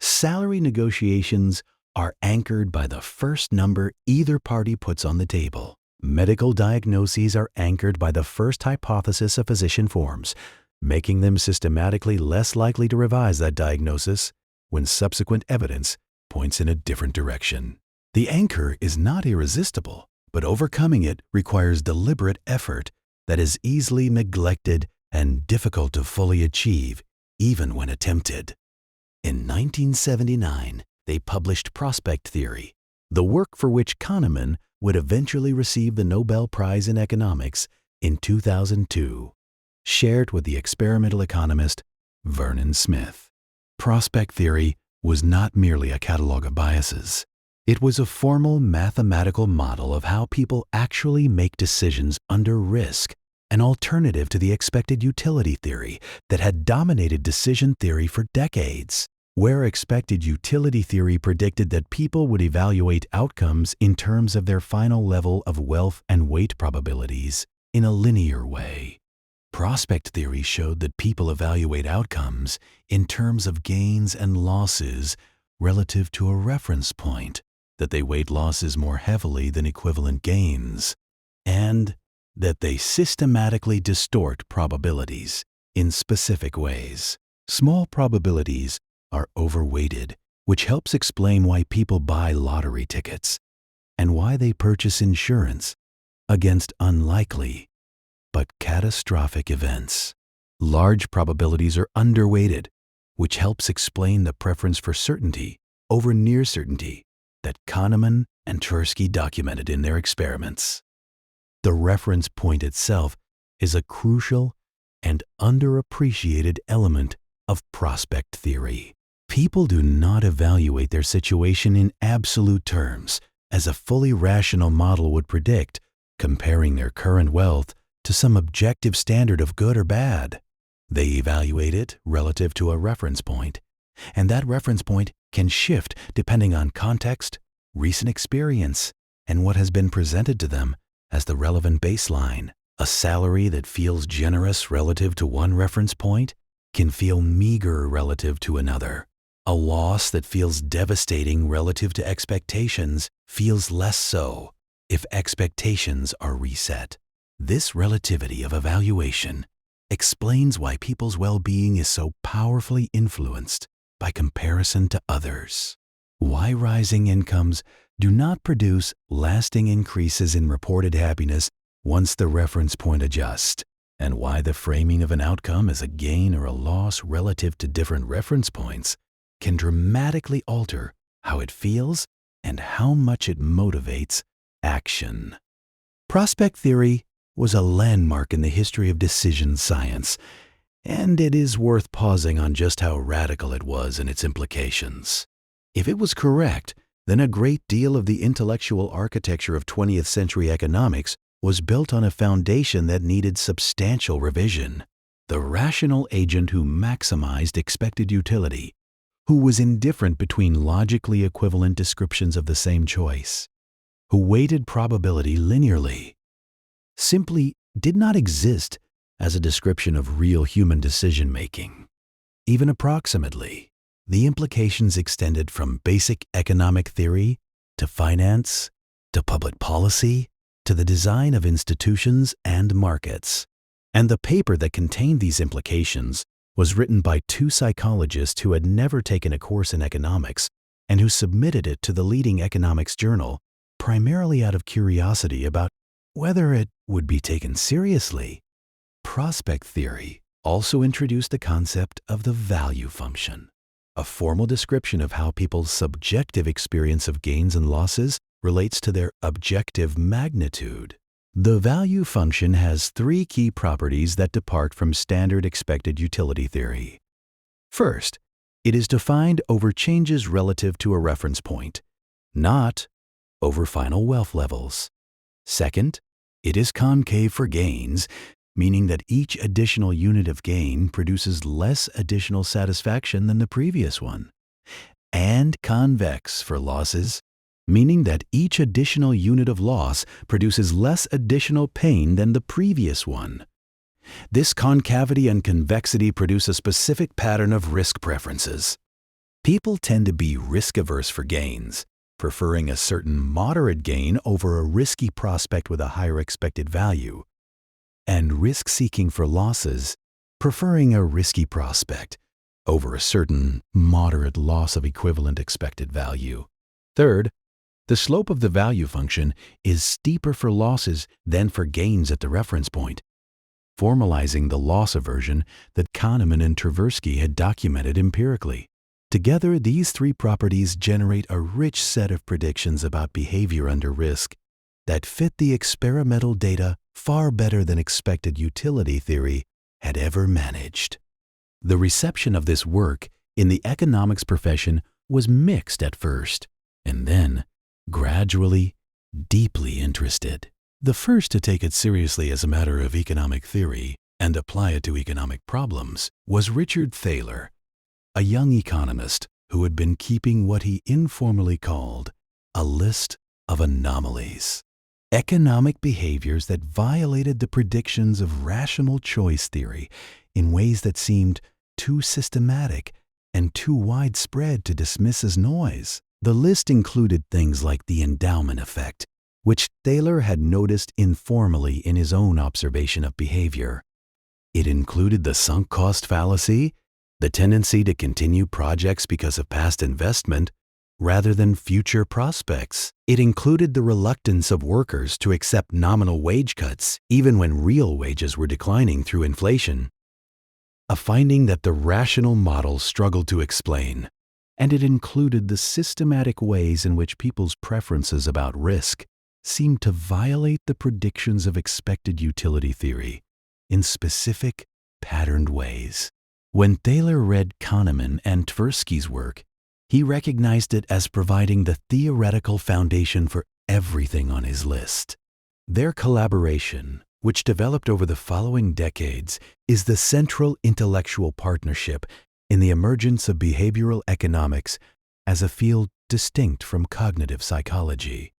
Salary negotiations are anchored by the first number either party puts on the table. Medical diagnoses are anchored by the first hypothesis a physician forms, making them systematically less likely to revise that diagnosis when subsequent evidence points in a different direction. The anchor is not irresistible, but overcoming it requires deliberate effort that is easily neglected and difficult to fully achieve, even when attempted. In 1979, they published Prospect Theory, the work for which Kahneman would eventually receive the Nobel Prize in Economics in 2002, shared with the experimental economist Vernon Smith. Prospect Theory was not merely a catalog of biases. It was a formal mathematical model of how people actually make decisions under risk, an alternative to the expected utility theory that had dominated decision theory for decades, where expected utility theory predicted that people would evaluate outcomes in terms of their final level of wealth and weight probabilities in a linear way. Prospect theory showed that people evaluate outcomes in terms of gains and losses relative to a reference point, that they weight losses more heavily than equivalent gains, and that they systematically distort probabilities in specific ways. Small probabilities are overweighted, which helps explain why people buy lottery tickets and why they purchase insurance against unlikely but catastrophic events. Large probabilities are underweighted, which helps explain the preference for certainty over near certainty that Kahneman and Tversky documented in their experiments. The reference point itself is a crucial and underappreciated element of prospect theory. People do not evaluate their situation in absolute terms, as a fully rational model would predict, comparing their current wealth to some objective standard of good or bad. They evaluate it relative to a reference point, and that reference point can shift depending on context, recent experience, and what has been presented to them as the relevant baseline. A salary that feels generous relative to one reference point can feel meager relative to another. A loss that feels devastating relative to expectations feels less so if expectations are reset. This relativity of evaluation explains why people's well-being is so powerfully influenced by comparison to others, why rising incomes do not produce lasting increases in reported happiness once the reference point adjusts, and why the framing of an outcome as a gain or a loss relative to different reference points can dramatically alter how it feels and how much it motivates action. Prospect theory was a landmark in the history of decision science, and it is worth pausing on just how radical it was in its implications. If it was correct, then a great deal of the intellectual architecture of 20th century economics was built on a foundation that needed substantial revision. The rational agent who maximized expected utility, who was indifferent between logically equivalent descriptions of the same choice, who weighted probability linearly, simply did not exist as a description of real human decision-making. Even approximately, the implications extended from basic economic theory to finance, to public policy, to the design of institutions and markets. And the paper that contained these implications was written by two psychologists who had never taken a course in economics and who submitted it to the leading economics journal primarily out of curiosity about whether it would be taken seriously. Prospect theory also introduced the concept of the value function, a formal description of how people's subjective experience of gains and losses relates to their objective magnitude. The value function has three key properties that depart from standard expected utility theory. First, it is defined over changes relative to a reference point, not over final wealth levels. Second, it is concave for gains, meaning that each additional unit of gain produces less additional satisfaction than the previous one. And convex for losses, meaning that each additional unit of loss produces less additional pain than the previous one. This concavity and convexity produce a specific pattern of risk preferences. People tend to be risk-averse for gains, preferring a certain moderate gain over a risky prospect with a higher expected value, and risk-seeking for losses, preferring a risky prospect over a certain moderate loss of equivalent expected value. Third, the slope of the value function is steeper for losses than for gains at the reference point, formalizing the loss aversion that Kahneman and Tversky had documented empirically. Together, these three properties generate a rich set of predictions about behavior under risk that fit the experimental data far better than expected utility theory had ever managed. The reception of this work in the economics profession was mixed at first, and then gradually, deeply interested. The first to take it seriously as a matter of economic theory and apply it to economic problems was Richard Thaler, a young economist who had been keeping what he informally called a list of anomalies, economic behaviors that violated the predictions of rational choice theory in ways that seemed too systematic and too widespread to dismiss as noise. The list included things like the endowment effect, which Thaler had noticed informally in his own observation of behavior. It included the sunk cost fallacy, the tendency to continue projects because of past investment rather than future prospects. It included the reluctance of workers to accept nominal wage cuts even when real wages were declining through inflation, a finding that the rational model struggled to explain. And it included the systematic ways in which people's preferences about risk seemed to violate the predictions of expected utility theory in specific, patterned ways. When Thaler read Kahneman and Tversky's work, he recognized it as providing the theoretical foundation for everything on his list. Their collaboration, which developed over the following decades, is the central intellectual partnership in the emergence of behavioral economics as a field distinct from cognitive psychology.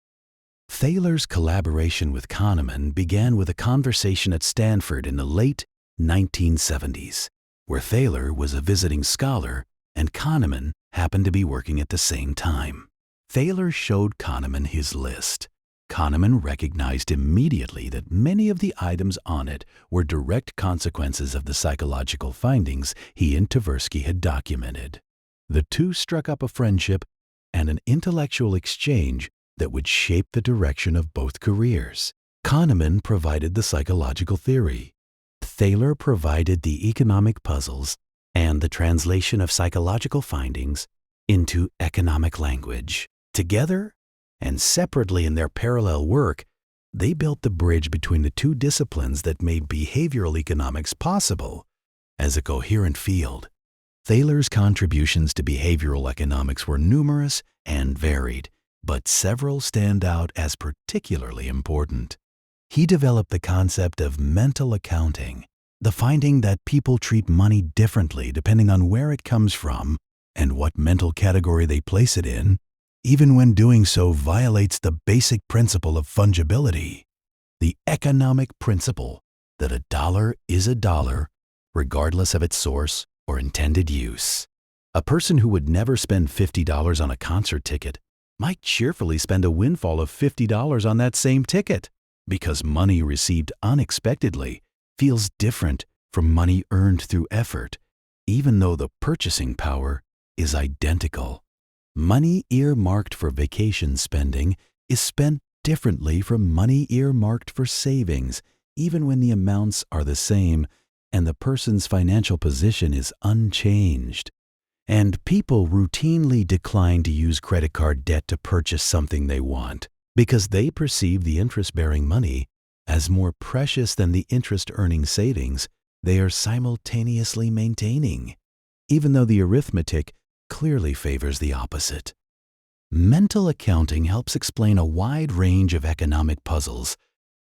Thaler's collaboration with Kahneman began with a conversation at Stanford in the late 1970s, where Thaler was a visiting scholar and Kahneman happened to be working at the same time. Thaler showed Kahneman his list. Kahneman recognized immediately that many of the items on it were direct consequences of the psychological findings he and Tversky had documented. The two struck up a friendship and an intellectual exchange that would shape the direction of both careers. Kahneman provided the psychological theory. Thaler provided the economic puzzles and the translation of psychological findings into economic language. Together, and separately in their parallel work, They built the bridge between the two disciplines that made behavioral economics possible as a coherent field. Thaler's contributions to behavioral economics were numerous and varied, but several stand out as particularly important. He developed the concept of mental accounting, the finding that people treat money differently depending on where it comes from and what mental category they place it in, even when doing so violates the basic principle of fungibility, the economic principle that a dollar is a dollar regardless of its source or intended use. A person who would never spend $50 on a concert ticket might cheerfully spend a windfall of $50 on that same ticket, because money received unexpectedly feels different from money earned through effort, even though the purchasing power is identical. Money earmarked for vacation spending is spent differently from money earmarked for savings, even when the amounts are the same and the person's financial position is unchanged. And people routinely decline to use credit card debt to purchase something they want because they perceive the interest-bearing money as more precious than the interest-earning savings they are simultaneously maintaining, even though the arithmetic clearly favors the opposite. Mental accounting helps explain a wide range of economic puzzles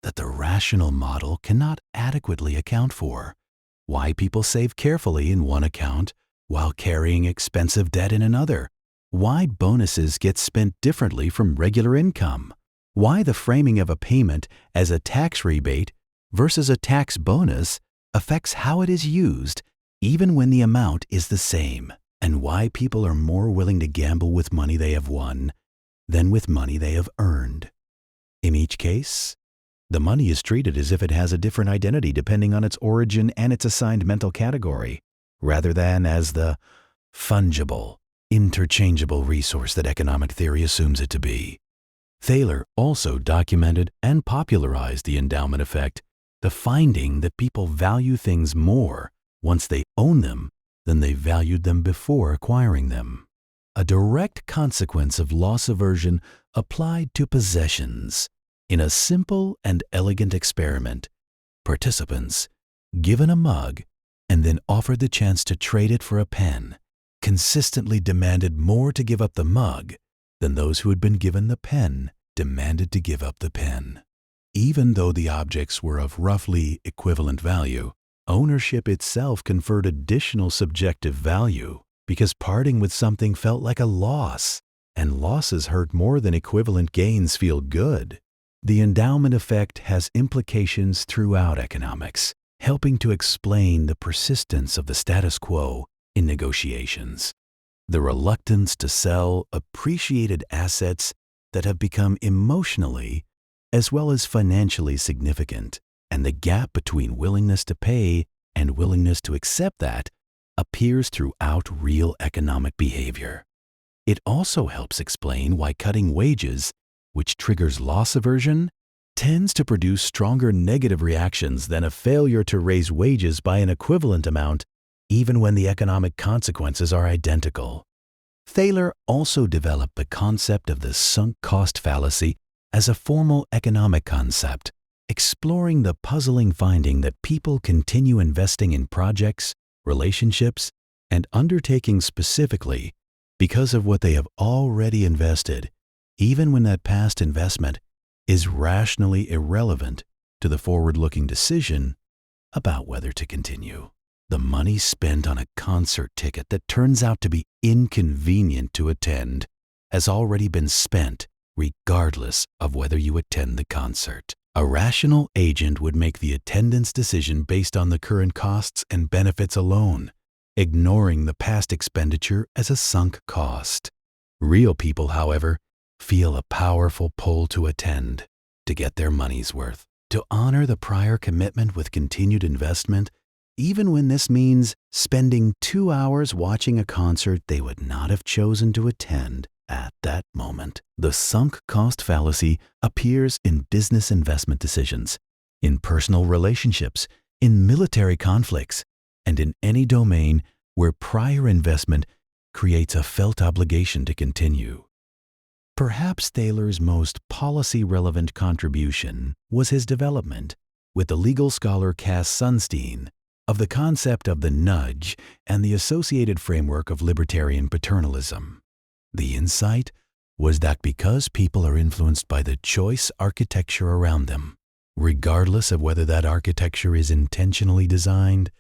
that the rational model cannot adequately account for. Why people save carefully in one account while carrying expensive debt in another. Why bonuses get spent differently from regular income. Why the framing of a payment as a tax rebate versus a tax bonus affects how it is used, even when the amount is the same. And why people are more willing to gamble with money they have won than with money they have earned. In each case, the money is treated as if it has a different identity depending on its origin and its assigned mental category, rather than as the fungible, interchangeable resource that economic theory assumes it to be. Thaler also documented and popularized the endowment effect, the finding that people value things more once they own them than they valued them before acquiring them. A direct consequence of loss aversion applied to possessions. In a simple and elegant experiment, participants, given a mug and then offered the chance to trade it for a pen, consistently demanded more to give up the mug than those who had been given the pen demanded to give up the pen. Even though the objects were of roughly equivalent value, ownership itself conferred additional subjective value because parting with something felt like a loss, and losses hurt more than equivalent gains feel good. The endowment effect has implications throughout economics, helping to explain the persistence of the status quo in negotiations, the reluctance to sell appreciated assets that have become emotionally as well as financially significant, and the gap between willingness to pay and willingness to accept that appears throughout real economic behavior. It also helps explain why cutting wages, which triggers loss aversion, tends to produce stronger negative reactions than a failure to raise wages by an equivalent amount, even when the economic consequences are identical. Thaler also developed the concept of the sunk cost fallacy as a formal economic concept, exploring the puzzling finding that people continue investing in projects, relationships, and undertakings specifically because of what they have already invested, even when that past investment is rationally irrelevant to the forward-looking decision about whether to continue. The money spent on a concert ticket that turns out to be inconvenient to attend has already been spent regardless of whether you attend the concert. A rational agent would make the attendance decision based on the current costs and benefits alone, ignoring the past expenditure as a sunk cost. Real people, however, feel a powerful pull to attend, to get their money's worth, to honor the prior commitment with continued investment, even when this means spending 2 hours watching a concert they would not have chosen to attend at that moment. The sunk cost fallacy appears in business investment decisions, in personal relationships, in military conflicts, and in any domain where prior investment creates a felt obligation to continue. Perhaps Thaler's most policy-relevant contribution was his development, with the legal scholar Cass Sunstein, of the concept of the nudge and the associated framework of libertarian paternalism. The insight was that because people are influenced by the choice architecture around them, regardless of whether that architecture is intentionally designed,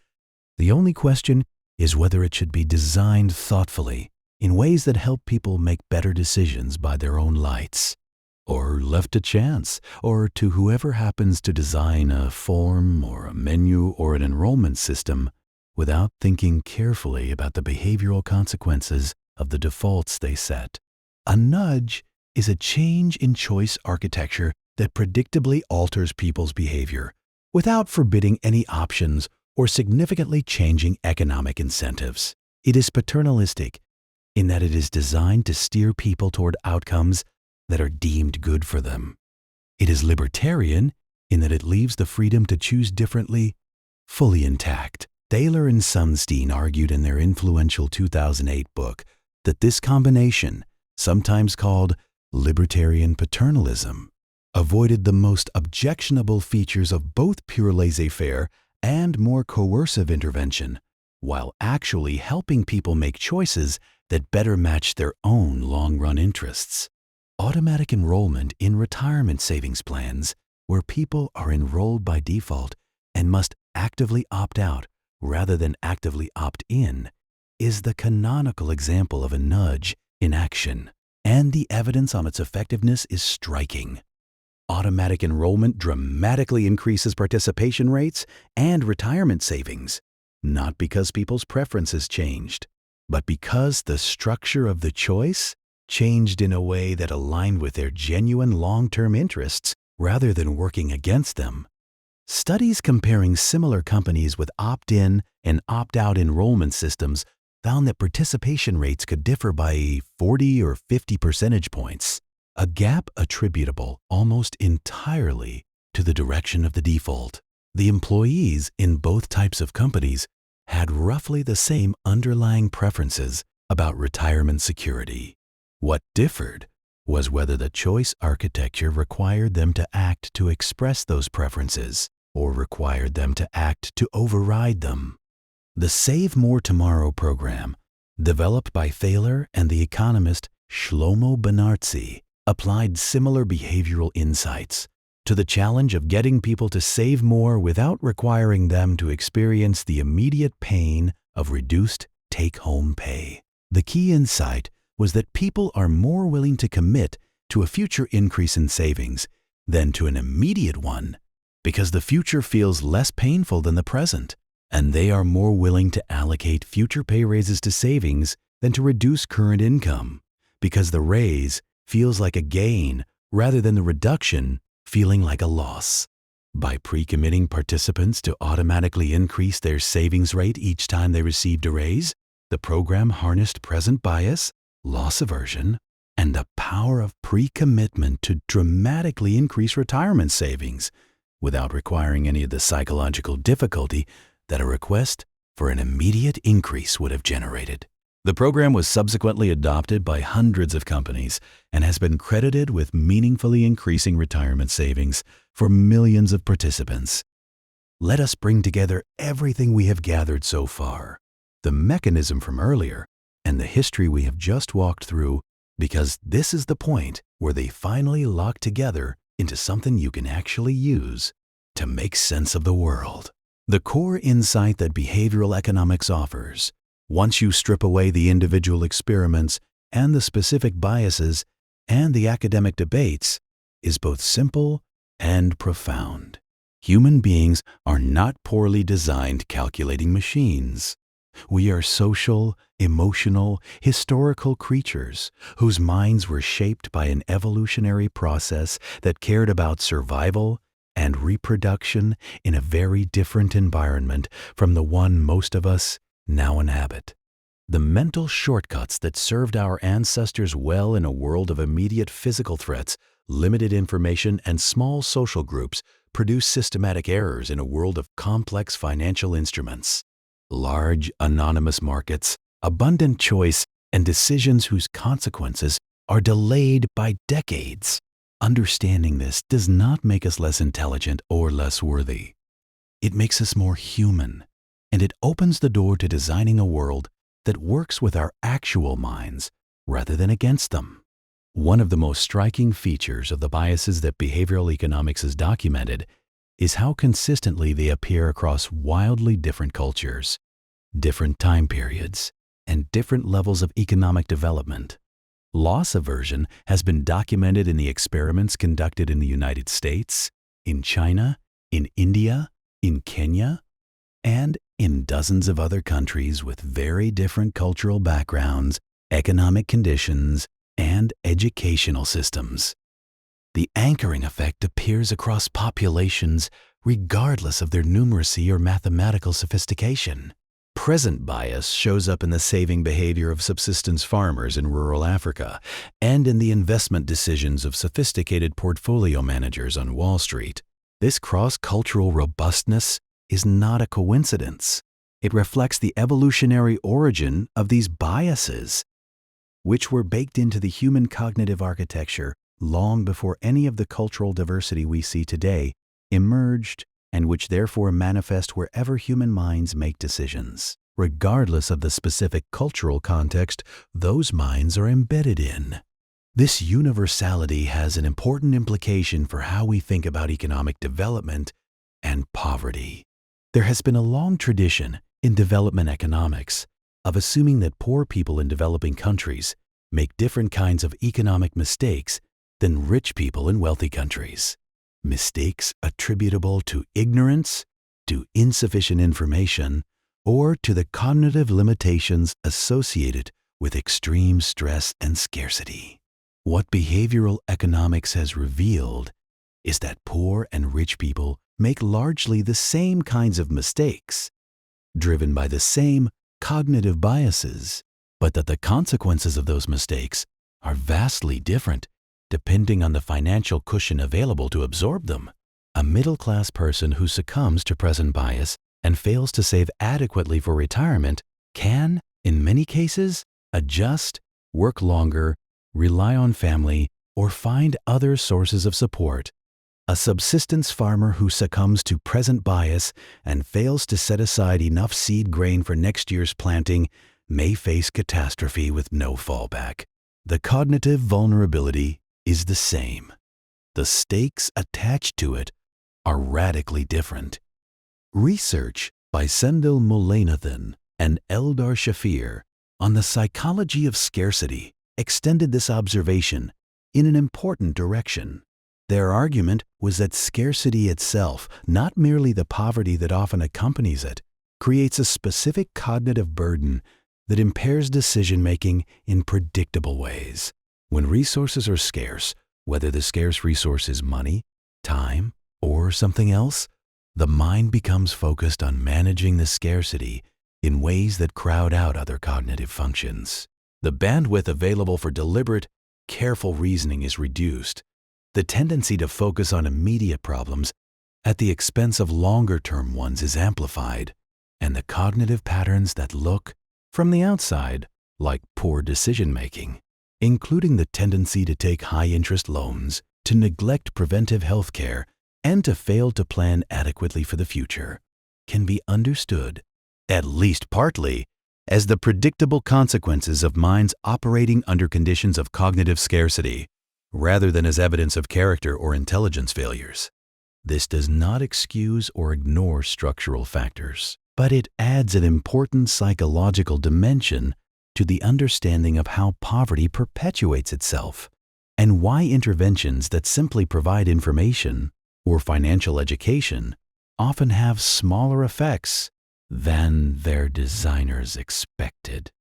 the only question is whether it should be designed thoughtfully in ways that help people make better decisions by their own lights, or left to chance, or to whoever happens to design a form or a menu or an enrollment system without thinking carefully about the behavioral consequences of the defaults they set. A nudge is a change in choice architecture that predictably alters people's behavior without forbidding any options or significantly changing economic incentives. It is paternalistic in that it is designed to steer people toward outcomes that are deemed good for them. It is libertarian in that it leaves the freedom to choose differently fully intact. Thaler and Sunstein argued in their influential 2008 book that this combination, sometimes called libertarian paternalism, avoided the most objectionable features of both pure laissez-faire and more coercive intervention, while actually helping people make choices that better match their own long-run interests. Automatic enrollment in retirement savings plans, where people are enrolled by default and must actively opt out rather than actively opt in, is the canonical example of a nudge in action, and the evidence on its effectiveness is striking. Automatic enrollment dramatically increases participation rates and retirement savings, not because people's preferences changed, but because the structure of the choice changed in a way that aligned with their genuine long-term interests rather than working against them. Studies comparing similar companies with opt-in and opt-out enrollment systems found that participation rates could differ by 40 or 50 percentage points, a gap attributable almost entirely to the direction of the default. The employees in both types of companies had roughly the same underlying preferences about retirement security. What differed was whether the choice architecture required them to act to express those preferences or required them to act to override them. The Save More Tomorrow program, developed by Thaler and the economist Shlomo Benartzi, applied similar behavioral insights to the challenge of getting people to save more without requiring them to experience the immediate pain of reduced take-home pay. The key insight was that people are more willing to commit to a future increase in savings than to an immediate one because the future feels less painful than the present, and they are more willing to allocate future pay raises to savings than to reduce current income because the raise feels like a gain rather than the reduction feeling like a loss. By pre-committing participants to automatically increase their savings rate each time they received a raise, the program harnessed present bias, loss aversion, and the power of pre-commitment to dramatically increase retirement savings without requiring any of the psychological difficulty that a request for an immediate increase would have generated. The program was subsequently adopted by hundreds of companies and has been credited with meaningfully increasing retirement savings for millions of participants. Let us bring together everything we have gathered so far, the mechanism from earlier, and the history we have just walked through, because this is the point where they finally lock together into something you can actually use to make sense of the world. The core insight that behavioral economics offers, once you strip away the individual experiments and the specific biases and the academic debates, is both simple and profound. Human beings are not poorly designed calculating machines. We are social, emotional, historical creatures whose minds were shaped by an evolutionary process that cared about survival and reproduction in a very different environment from the one most of us now inhabit. The mental shortcuts that served our ancestors well in a world of immediate physical threats, limited information, and small social groups produce systematic errors in a world of complex financial instruments. Large, anonymous markets, abundant choice, and decisions whose consequences are delayed by decades. Understanding this does not make us less intelligent or less worthy. It makes us more human, and it opens the door to designing a world that works with our actual minds rather than against them. One of the most striking features of the biases that behavioral economics has documented is how consistently they appear across wildly different cultures, different time periods, and different levels of economic development. Loss aversion has been documented in the experiments conducted in the United States, in China, in India, in Kenya, and in dozens of other countries with very different cultural backgrounds, economic conditions, and educational systems. The anchoring effect appears across populations regardless of their numeracy or mathematical sophistication. Present bias shows up in the saving behavior of subsistence farmers in rural Africa and in the investment decisions of sophisticated portfolio managers on Wall Street. This cross-cultural robustness is not a coincidence. It reflects the evolutionary origin of these biases, which were baked into the human cognitive architecture long before any of the cultural diversity we see today emerged, and which therefore manifest wherever human minds make decisions. Regardless of the specific cultural context those minds are embedded in. This universality has an important implication for how we think about economic development and poverty. There has been a long tradition in development economics of assuming that poor people in developing countries make different kinds of economic mistakes than rich people in wealthy countries. Mistakes attributable to ignorance, to insufficient information, or to the cognitive limitations associated with extreme stress and scarcity. What behavioral economics has revealed is that poor and rich people make largely the same kinds of mistakes, driven by the same cognitive biases, but that the consequences of those mistakes are vastly different depending on the financial cushion available to absorb them. A middle-class person who succumbs to present bias and fails to save adequately for retirement can, in many cases, adjust, work longer, rely on family, or find other sources of support. A subsistence farmer who succumbs to present bias and fails to set aside enough seed grain for next year's planting may face catastrophe with no fallback. The cognitive vulnerability is the same. The stakes attached to it are radically different. Research by Sendhil Mullainathan and Eldar Shafir on the psychology of scarcity extended this observation in an important direction. Their argument was that scarcity itself, not merely the poverty that often accompanies it, creates a specific cognitive burden that impairs decision-making in predictable ways. When resources are scarce, whether the scarce resource is money, time, or something else, the mind becomes focused on managing the scarcity in ways that crowd out other cognitive functions. The bandwidth available for deliberate, careful reasoning is reduced. The tendency to focus on immediate problems at the expense of longer-term ones is amplified, and the cognitive patterns that look, from the outside, like poor decision-making, including the tendency to take high-interest loans, to neglect preventive health care, and to fail to plan adequately for the future, can be understood, at least partly, as the predictable consequences of minds operating under conditions of cognitive scarcity, rather than as evidence of character or intelligence failures. This does not excuse or ignore structural factors, but it adds an important psychological dimension to the understanding of how poverty perpetuates itself and why interventions that simply provide information or financial education often have smaller effects than their designers expected.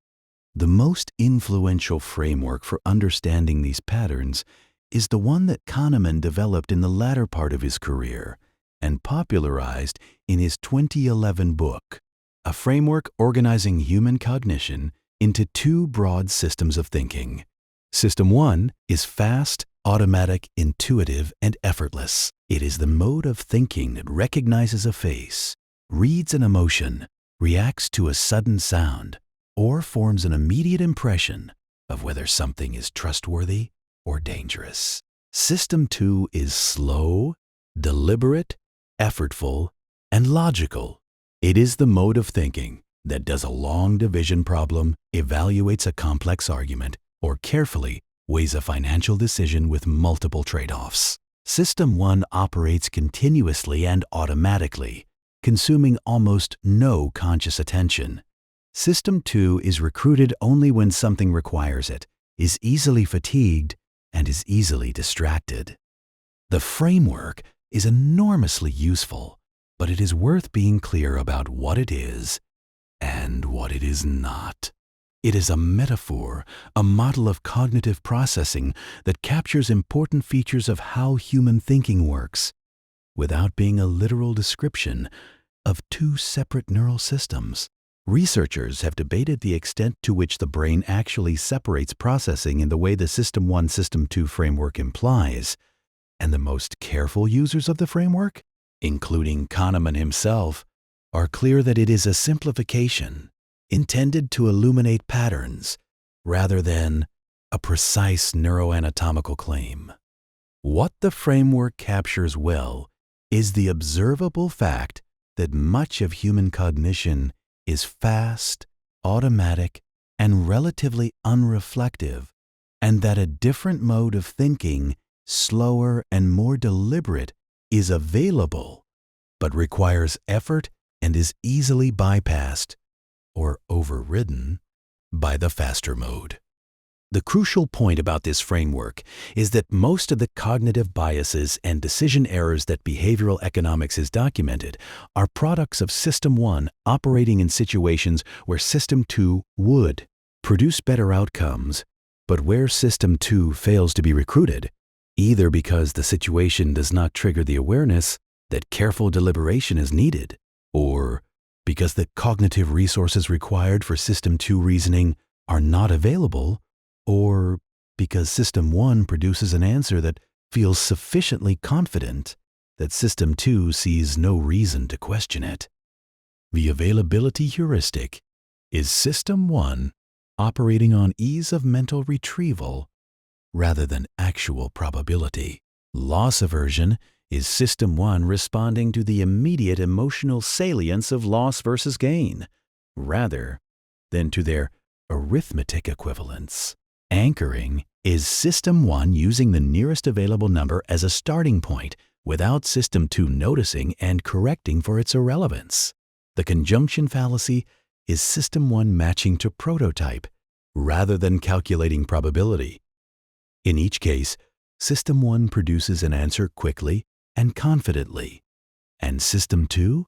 The most influential framework for understanding these patterns is the one that Kahneman developed in the latter part of his career and popularized in his 2011 book, a framework organizing human cognition into two broad systems of thinking. System 1 is fast, automatic, intuitive, and effortless. It is the mode of thinking that recognizes a face, reads an emotion, reacts to a sudden sound, or forms an immediate impression of whether something is trustworthy or dangerous. System 2 is slow, deliberate, effortful, and logical. It is the mode of thinking that does a long division problem, evaluates a complex argument, or carefully weighs a financial decision with multiple trade-offs. System 1 operates continuously and automatically, consuming almost no conscious attention. System 2 is recruited only when something requires it, is easily fatigued, and is easily distracted. The framework is enormously useful, but it is worth being clear about what it is and what it is not. It is a metaphor, a model of cognitive processing that captures important features of how human thinking works, without being a literal description of two separate neural systems. Researchers have debated the extent to which the brain actually separates processing in the way the System 1, System 2 framework implies, and the most careful users of the framework, including Kahneman himself, are clear that it is a simplification intended to illuminate patterns rather than a precise neuroanatomical claim. What the framework captures well is the observable fact that much of human cognition is fast, automatic, and relatively unreflective, and that a different mode of thinking, slower and more deliberate, is available, but requires effort and is easily bypassed or overridden by the faster mode. The crucial point about this framework is that most of the cognitive biases and decision errors that behavioral economics has documented are products of System 1 operating in situations where System 2 would produce better outcomes, but where System 2 fails to be recruited, either because the situation does not trigger the awareness that careful deliberation is needed, or because the cognitive resources required for System 2 reasoning are not available, or because System 1 produces an answer that feels sufficiently confident that System 2 sees no reason to question it. The availability heuristic is System 1 operating on ease of mental retrieval rather than actual probability. Loss aversion is System 1 responding to the immediate emotional salience of loss versus gain, rather than to their arithmetic equivalents. Anchoring is System 1 using the nearest available number as a starting point without System 2 noticing and correcting for its irrelevance. The conjunction fallacy is System 1 matching to prototype rather than calculating probability. In each case, System 1 produces an answer quickly and confidently, and System 2,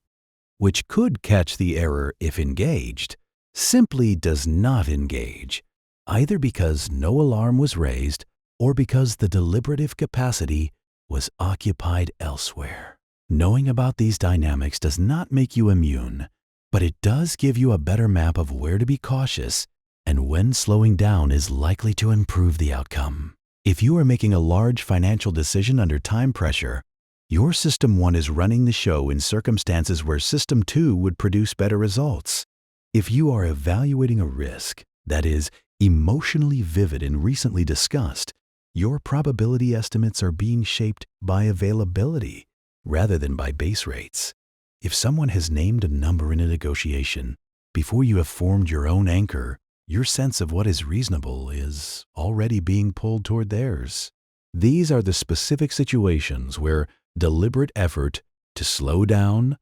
which could catch the error if engaged, simply does not engage, either because no alarm was raised or because the deliberative capacity was occupied elsewhere. Knowing about these dynamics does not make you immune, but it does give you a better map of where to be cautious and when slowing down is likely to improve the outcome. If you are making a large financial decision under time pressure, your System 1 is running the show in circumstances where System 2 would produce better results. If you are evaluating a risk that is emotionally vivid and recently discussed, your probability estimates are being shaped by availability rather than by base rates. If someone has named a number in a negotiation before you have formed your own anchor, your sense of what is reasonable is already being pulled toward theirs. These are the specific situations where deliberate effort to slow down,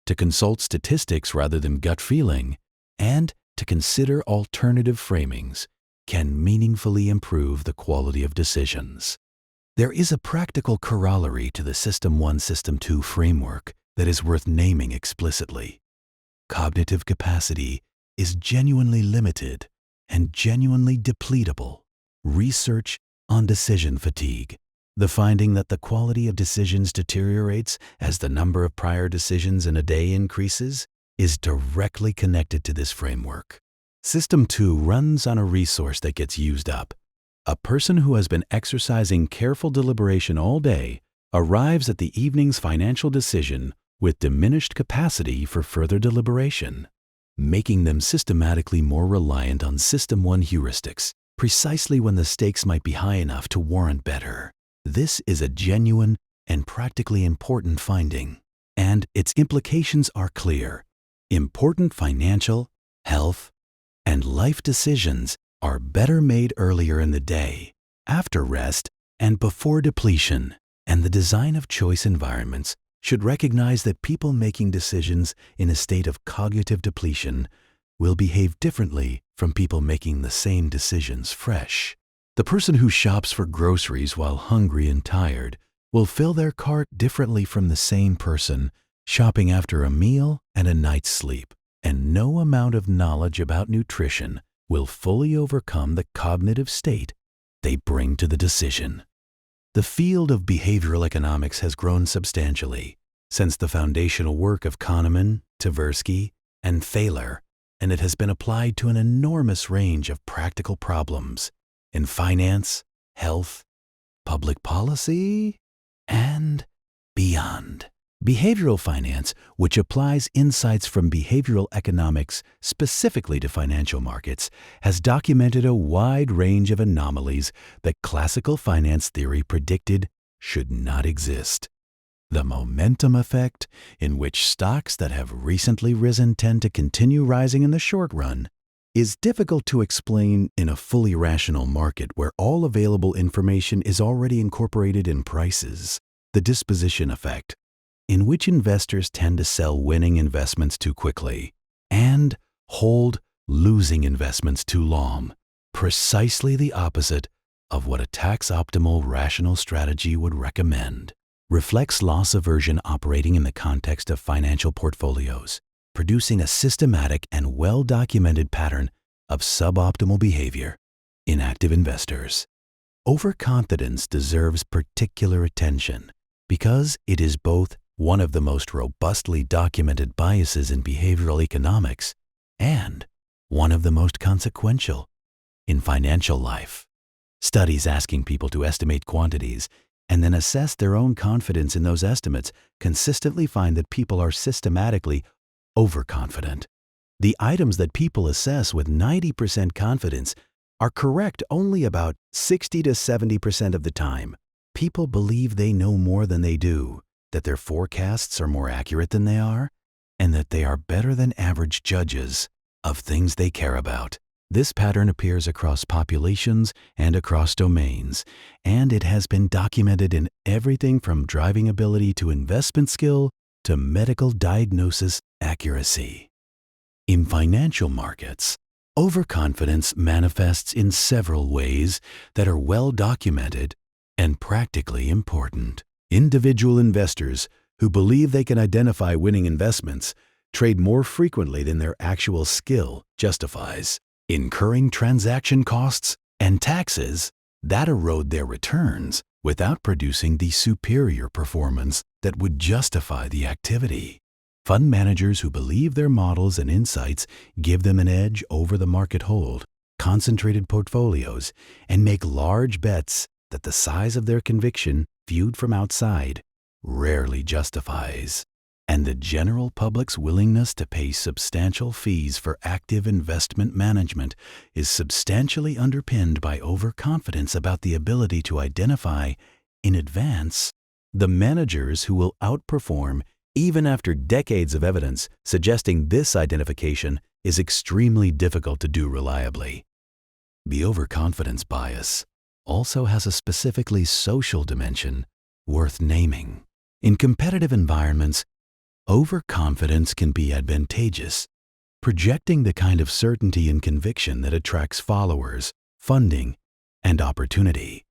to consult statistics rather than gut feeling, and to consider alternative framings can meaningfully improve the quality of decisions. There is a practical corollary to the System 1, System 2 framework that is worth naming explicitly. Cognitive capacity is genuinely limited and genuinely depletable. Research on decision fatigue, the finding that the quality of decisions deteriorates as the number of prior decisions in a day increases, is directly connected to this framework. System 2 runs on a resource that gets used up. A person who has been exercising careful deliberation all day arrives at the evening's financial decision with diminished capacity for further deliberation, making them systematically more reliant on System 1 heuristics precisely when the stakes might be high enough to warrant better. This is a genuine and practically important finding, and its implications are clear. Important financial, health, and life decisions are better made earlier in the day, after rest, and before depletion. And the design of choice environments should recognize that people making decisions in a state of cognitive depletion will behave differently from people making the same decisions fresh. The person who shops for groceries while hungry and tired will fill their cart differently from the same person shopping after a meal and a night's sleep. And no amount of knowledge about nutrition will fully overcome the cognitive state they bring to the decision. The field of behavioral economics has grown substantially since the foundational work of Kahneman, Tversky, and Thaler, and it has been applied to an enormous range of practical problems in finance, health, public policy, and beyond. Behavioral finance, which applies insights from behavioral economics specifically to financial markets, has documented a wide range of anomalies that classical finance theory predicted should not exist. The momentum effect, in which stocks that have recently risen tend to continue rising in the short run, is difficult to explain in a fully rational market where all available information is already incorporated in prices. The disposition effect, in which investors tend to sell winning investments too quickly and hold losing investments too long, precisely the opposite of what a tax-optimal rational strategy would recommend, reflects loss aversion operating in the context of financial portfolios, producing a systematic and well-documented pattern of suboptimal behavior in active investors. Overconfidence deserves particular attention because it is both one of the most robustly documented biases in behavioral economics and one of the most consequential in financial life. Studies asking people to estimate quantities and then assess their own confidence in those estimates consistently find that people are systematically overconfident. The items that people assess with 90% confidence are correct only about 60 to 70% of the time. People believe they know more than they do, that their forecasts are more accurate than they are, and that they are better than average judges of things they care about. This pattern appears across populations and across domains, and it has been documented in everything from driving ability to investment skill to medical diagnosis accuracy. In financial markets, overconfidence manifests in several ways that are well documented and practically important. Individual investors who believe they can identify winning investments trade more frequently than their actual skill justifies, incurring transaction costs and taxes that erode their returns without producing the superior performance that would justify the activity. Fund managers who believe their models and insights give them an edge over the market hold concentrated portfolios and make large bets that the size of their conviction, viewed from outside, rarely justifies. And the general public's willingness to pay substantial fees for active investment management is substantially underpinned by overconfidence about the ability to identify, in advance, the managers who will outperform even after decades of evidence suggesting this identification is extremely difficult to do reliably. The overconfidence bias also has a specifically social dimension worth naming. In competitive environments, overconfidence can be advantageous, projecting the kind of certainty and conviction that attracts followers, funding, and opportunity.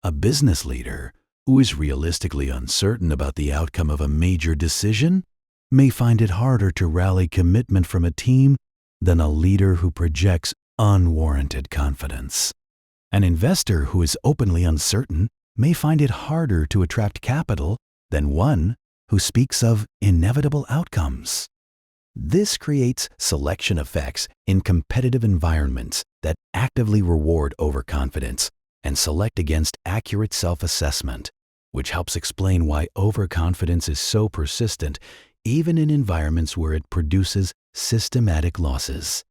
A business leader who is realistically uncertain about the outcome of a major decision may find it harder to rally commitment from a team than a leader who projects unwarranted confidence. An investor who is openly uncertain may find it harder to attract capital than one who speaks of inevitable outcomes. This creates selection effects in competitive environments that actively reward overconfidence and select against accurate self-assessment, which helps explain why overconfidence is so persistent even in environments where it produces systematic losses.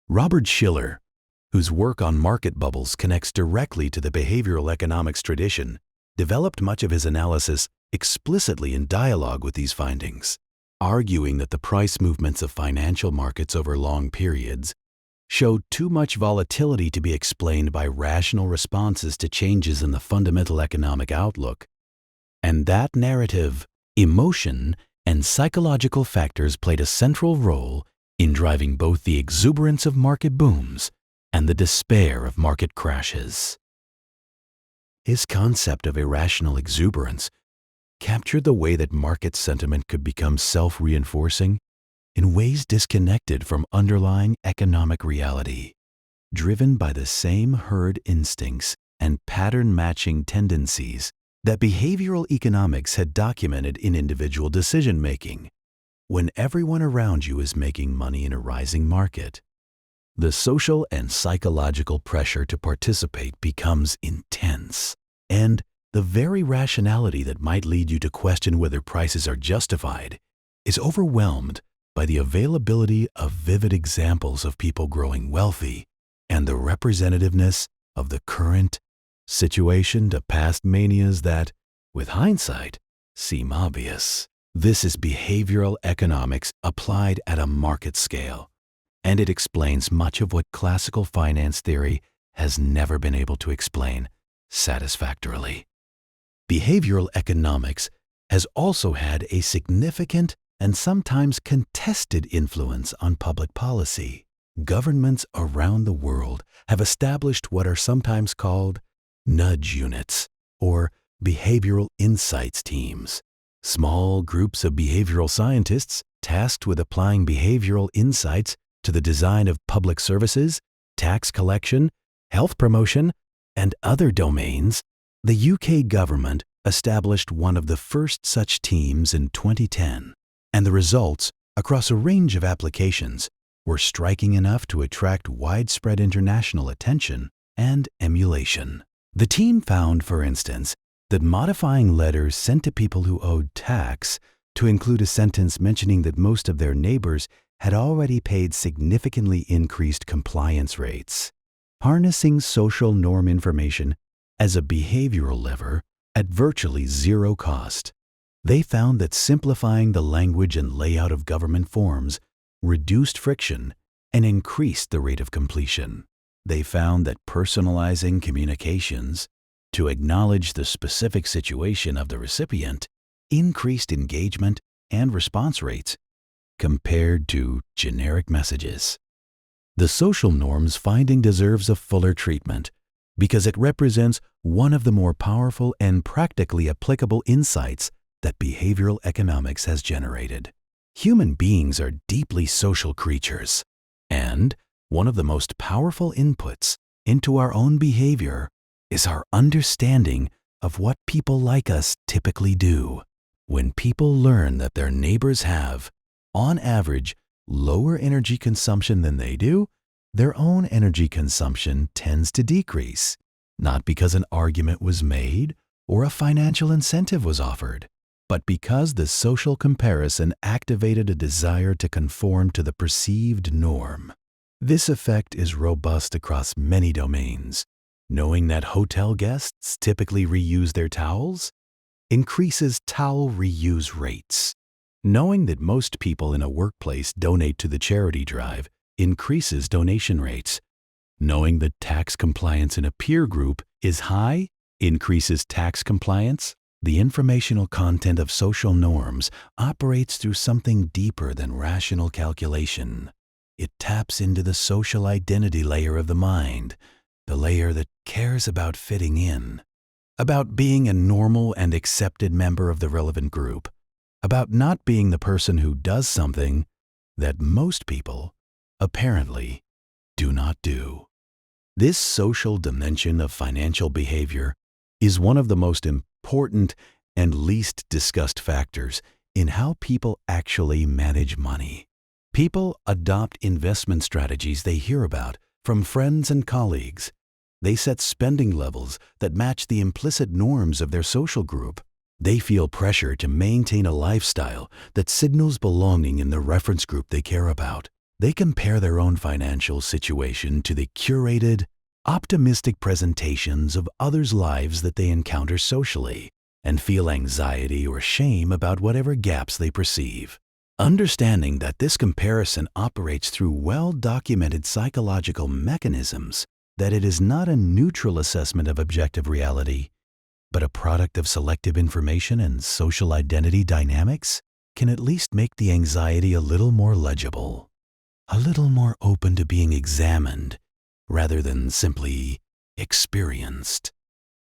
Robert Shiller, whose work on market bubbles connects directly to the behavioral economics tradition, developed much of his analysis explicitly in dialogue with these findings, arguing that the price movements of financial markets over long periods showed too much volatility to be explained by rational responses to changes in the fundamental economic outlook. And that narrative, emotion, and psychological factors played a central role in driving both the exuberance of market booms and the despair of market crashes. His concept of irrational exuberance captured the way that market sentiment could become self-reinforcing in ways disconnected from underlying economic reality, driven by the same herd instincts and pattern-matching tendencies that behavioral economics had documented in individual decision-making. When everyone around you is making money in a rising market, the social and psychological pressure to participate becomes intense, and the very rationality that might lead you to question whether prices are justified is overwhelmed by the availability of vivid examples of people growing wealthy and the representativeness of the current situation to past manias that, with hindsight, seem obvious. This is behavioral economics applied at a market scale, and it explains much of what classical finance theory has never been able to explain satisfactorily. Behavioral economics has also had a significant and sometimes contested influence on public policy. Governments around the world have established what are sometimes called nudge units or behavioral insights teams, small groups of behavioral scientists tasked with applying behavioral insights to the design of public services, tax collection, health promotion, and other domains. The UK government established one of the first such teams in 2010, and the results, across a range of applications, were striking enough to attract widespread international attention and emulation. The team found, for instance, that modifying letters sent to people who owed tax to include a sentence mentioning that most of their neighbors had already paid significantly increased compliance rates, harnessing social norm information as a behavioral lever at virtually zero cost. They found that simplifying the language and layout of government forms reduced friction and increased the rate of completion. They found that personalizing communications to acknowledge the specific situation of the recipient increased engagement and response rates compared to generic messages. The social norms finding deserves a fuller treatment because it represents one of the more powerful and practically applicable insights that behavioral economics has generated. Human beings are deeply social creatures, and one of the most powerful inputs into our own behavior is our understanding of what people like us typically do. When people learn that their neighbors have, on average, lower energy consumption than they do, their own energy consumption tends to decrease, not because an argument was made or a financial incentive was offered, but because the social comparison activated a desire to conform to the perceived norm. This effect is robust across many domains. Knowing that hotel guests typically reuse their towels increases towel reuse rates. Knowing that most people in a workplace donate to the charity drive increases donation rates. Knowing that tax compliance in a peer group is high increases tax compliance. The informational content of social norms operates through something deeper than rational calculation. It taps into the social identity layer of the mind, the layer that cares about fitting in, about being a normal and accepted member of the relevant group, about not being the person who does something that most people, apparently, do not do. This social dimension of financial behavior is one of the most important and least discussed factors in how people actually manage money. People adopt investment strategies they hear about from friends and colleagues. They set spending levels that match the implicit norms of their social group. They feel pressure to maintain a lifestyle that signals belonging in the reference group they care about. They compare their own financial situation to the curated, optimistic presentations of others' lives that they encounter socially and feel anxiety or shame about whatever gaps they perceive. Understanding that this comparison operates through well-documented psychological mechanisms, that it is not a neutral assessment of objective reality, but a product of selective information and social identity dynamics, can at least make the anxiety a little more legible, a little more open to being examined rather than simply experienced.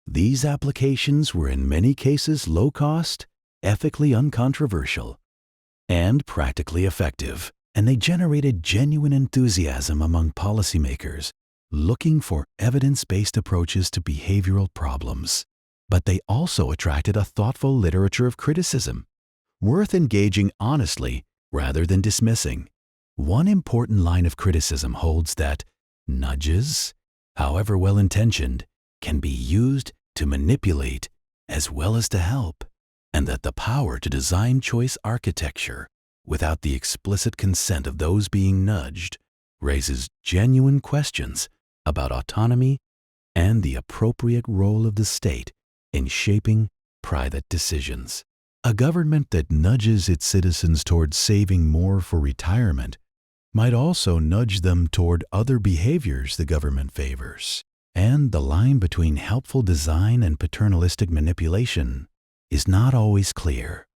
These applications were in many cases low-cost, ethically uncontroversial, and practically effective, and they generated genuine enthusiasm among policymakers looking for evidence-based approaches to behavioral problems. But they also attracted a thoughtful literature of criticism, worth engaging honestly rather than dismissing. One important line of criticism holds that nudges, however well-intentioned, can be used to manipulate as well as to help, and that the power to design choice architecture without the explicit consent of those being nudged raises genuine questions about autonomy and the appropriate role of the state in shaping private decisions. A government that nudges its citizens toward saving more for retirement might also nudge them toward other behaviors the government favors. And the line between helpful design and paternalistic manipulation is not always clear.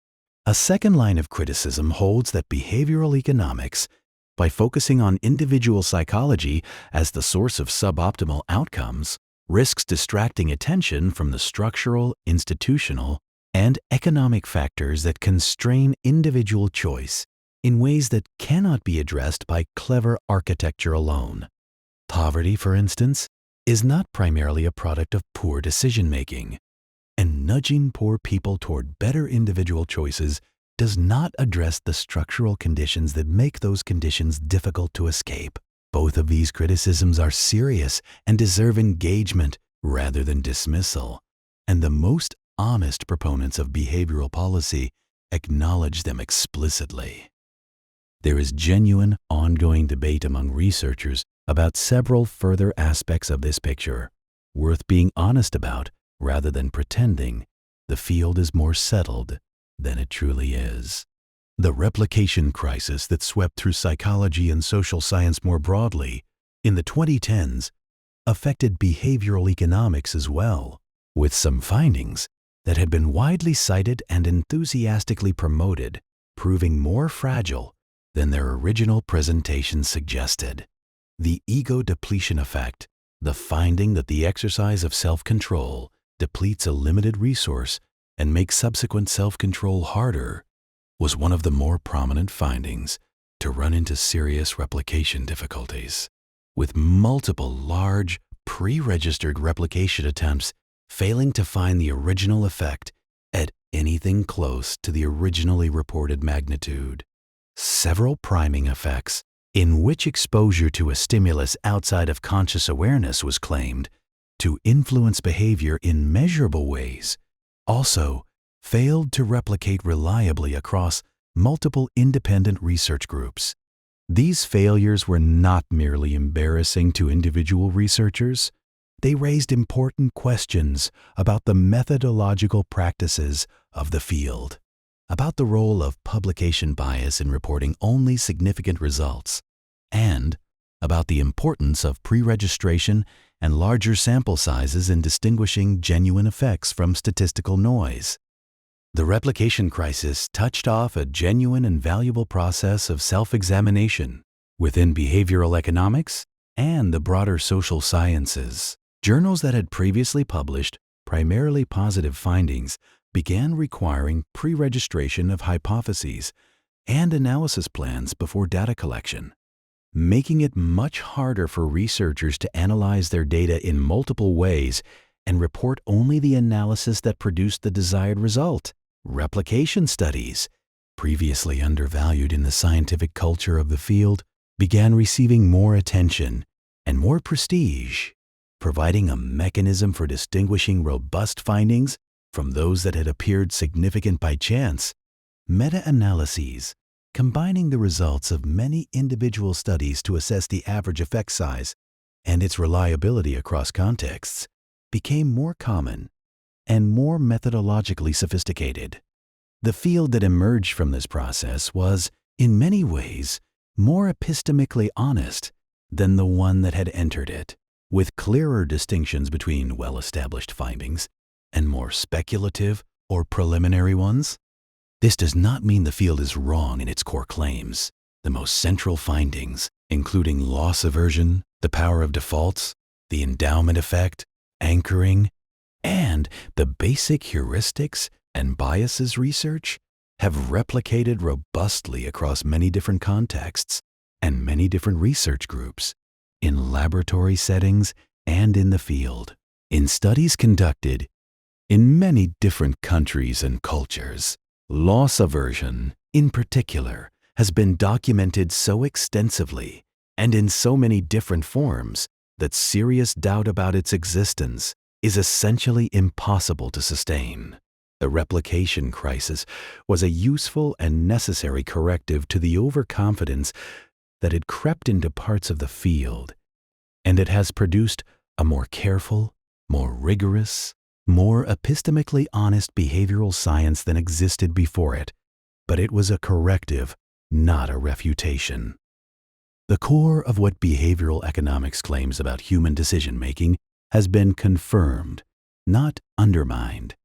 A second line of criticism holds that behavioral economics, by focusing on individual psychology as the source of suboptimal outcomes, risks distracting attention from the structural, institutional, and economic factors that constrain individual choice in ways that cannot be addressed by clever architecture alone. Poverty, for instance, is not primarily a product of poor decision-making, and nudging poor people toward better individual choices does not address the structural conditions that make those conditions difficult to escape. Both of these criticisms are serious and deserve engagement rather than dismissal, and the most honest proponents of behavioral policy acknowledge them explicitly. There is genuine, ongoing debate among researchers about several further aspects of this picture, worth being honest about rather than pretending the field is more settled than it truly is. The replication crisis that swept through psychology and social science more broadly in the 2010s affected behavioral economics as well, with some findings that had been widely cited and enthusiastically promoted proving more fragile than their original presentation suggested. The ego depletion effect, the finding that the exercise of self-control depletes a limited resource and makes subsequent self-control harder, was one of the more prominent findings to run into serious replication difficulties, with multiple large, pre-registered replication attempts failing to find the original effect at anything close to the originally reported magnitude. Several priming effects, in which exposure to a stimulus outside of conscious awareness was claimed to influence behavior in measurable ways, also failed to replicate reliably across multiple independent research groups. These failures were not merely embarrassing to individual researchers. They raised important questions about the methodological practices of the field, about the role of publication bias in reporting only significant results, and about the importance of pre-registration and larger sample sizes in distinguishing genuine effects from statistical noise. The replication crisis touched off a genuine and valuable process of self-examination within behavioral economics and the broader social sciences. Journals that had previously published primarily positive findings began requiring pre-registration of hypotheses and analysis plans before data collection, making it much harder for researchers to analyze their data in multiple ways and report only the analysis that produced the desired result. Replication studies, previously undervalued in the scientific culture of the field, began receiving more attention and more prestige, providing a mechanism for distinguishing robust findings from those that had appeared significant by chance. Meta-analyses, combining the results of many individual studies to assess the average effect size and its reliability across contexts became more common and more methodologically sophisticated. The field that emerged from this process was, in many ways, more epistemically honest than the one that had entered it, with clearer distinctions between well-established findings and more speculative or preliminary ones. This does not mean the field is wrong in its core claims. The most central findings, including loss aversion, the power of defaults, the endowment effect, anchoring, and the basic heuristics and biases research, have replicated robustly across many different contexts and many different research groups, in laboratory settings and in the field, in studies conducted in many different countries and cultures. Loss aversion, in particular, has been documented so extensively and in so many different forms that serious doubt about its existence is essentially impossible to sustain. The replication crisis was a useful and necessary corrective to the overconfidence that had crept into parts of the field, and it has produced a more careful, more rigorous, more epistemically honest behavioral science than existed before it, but it was a corrective, not a refutation. The core of what behavioral economics claims about human decision-making has been confirmed, not undermined,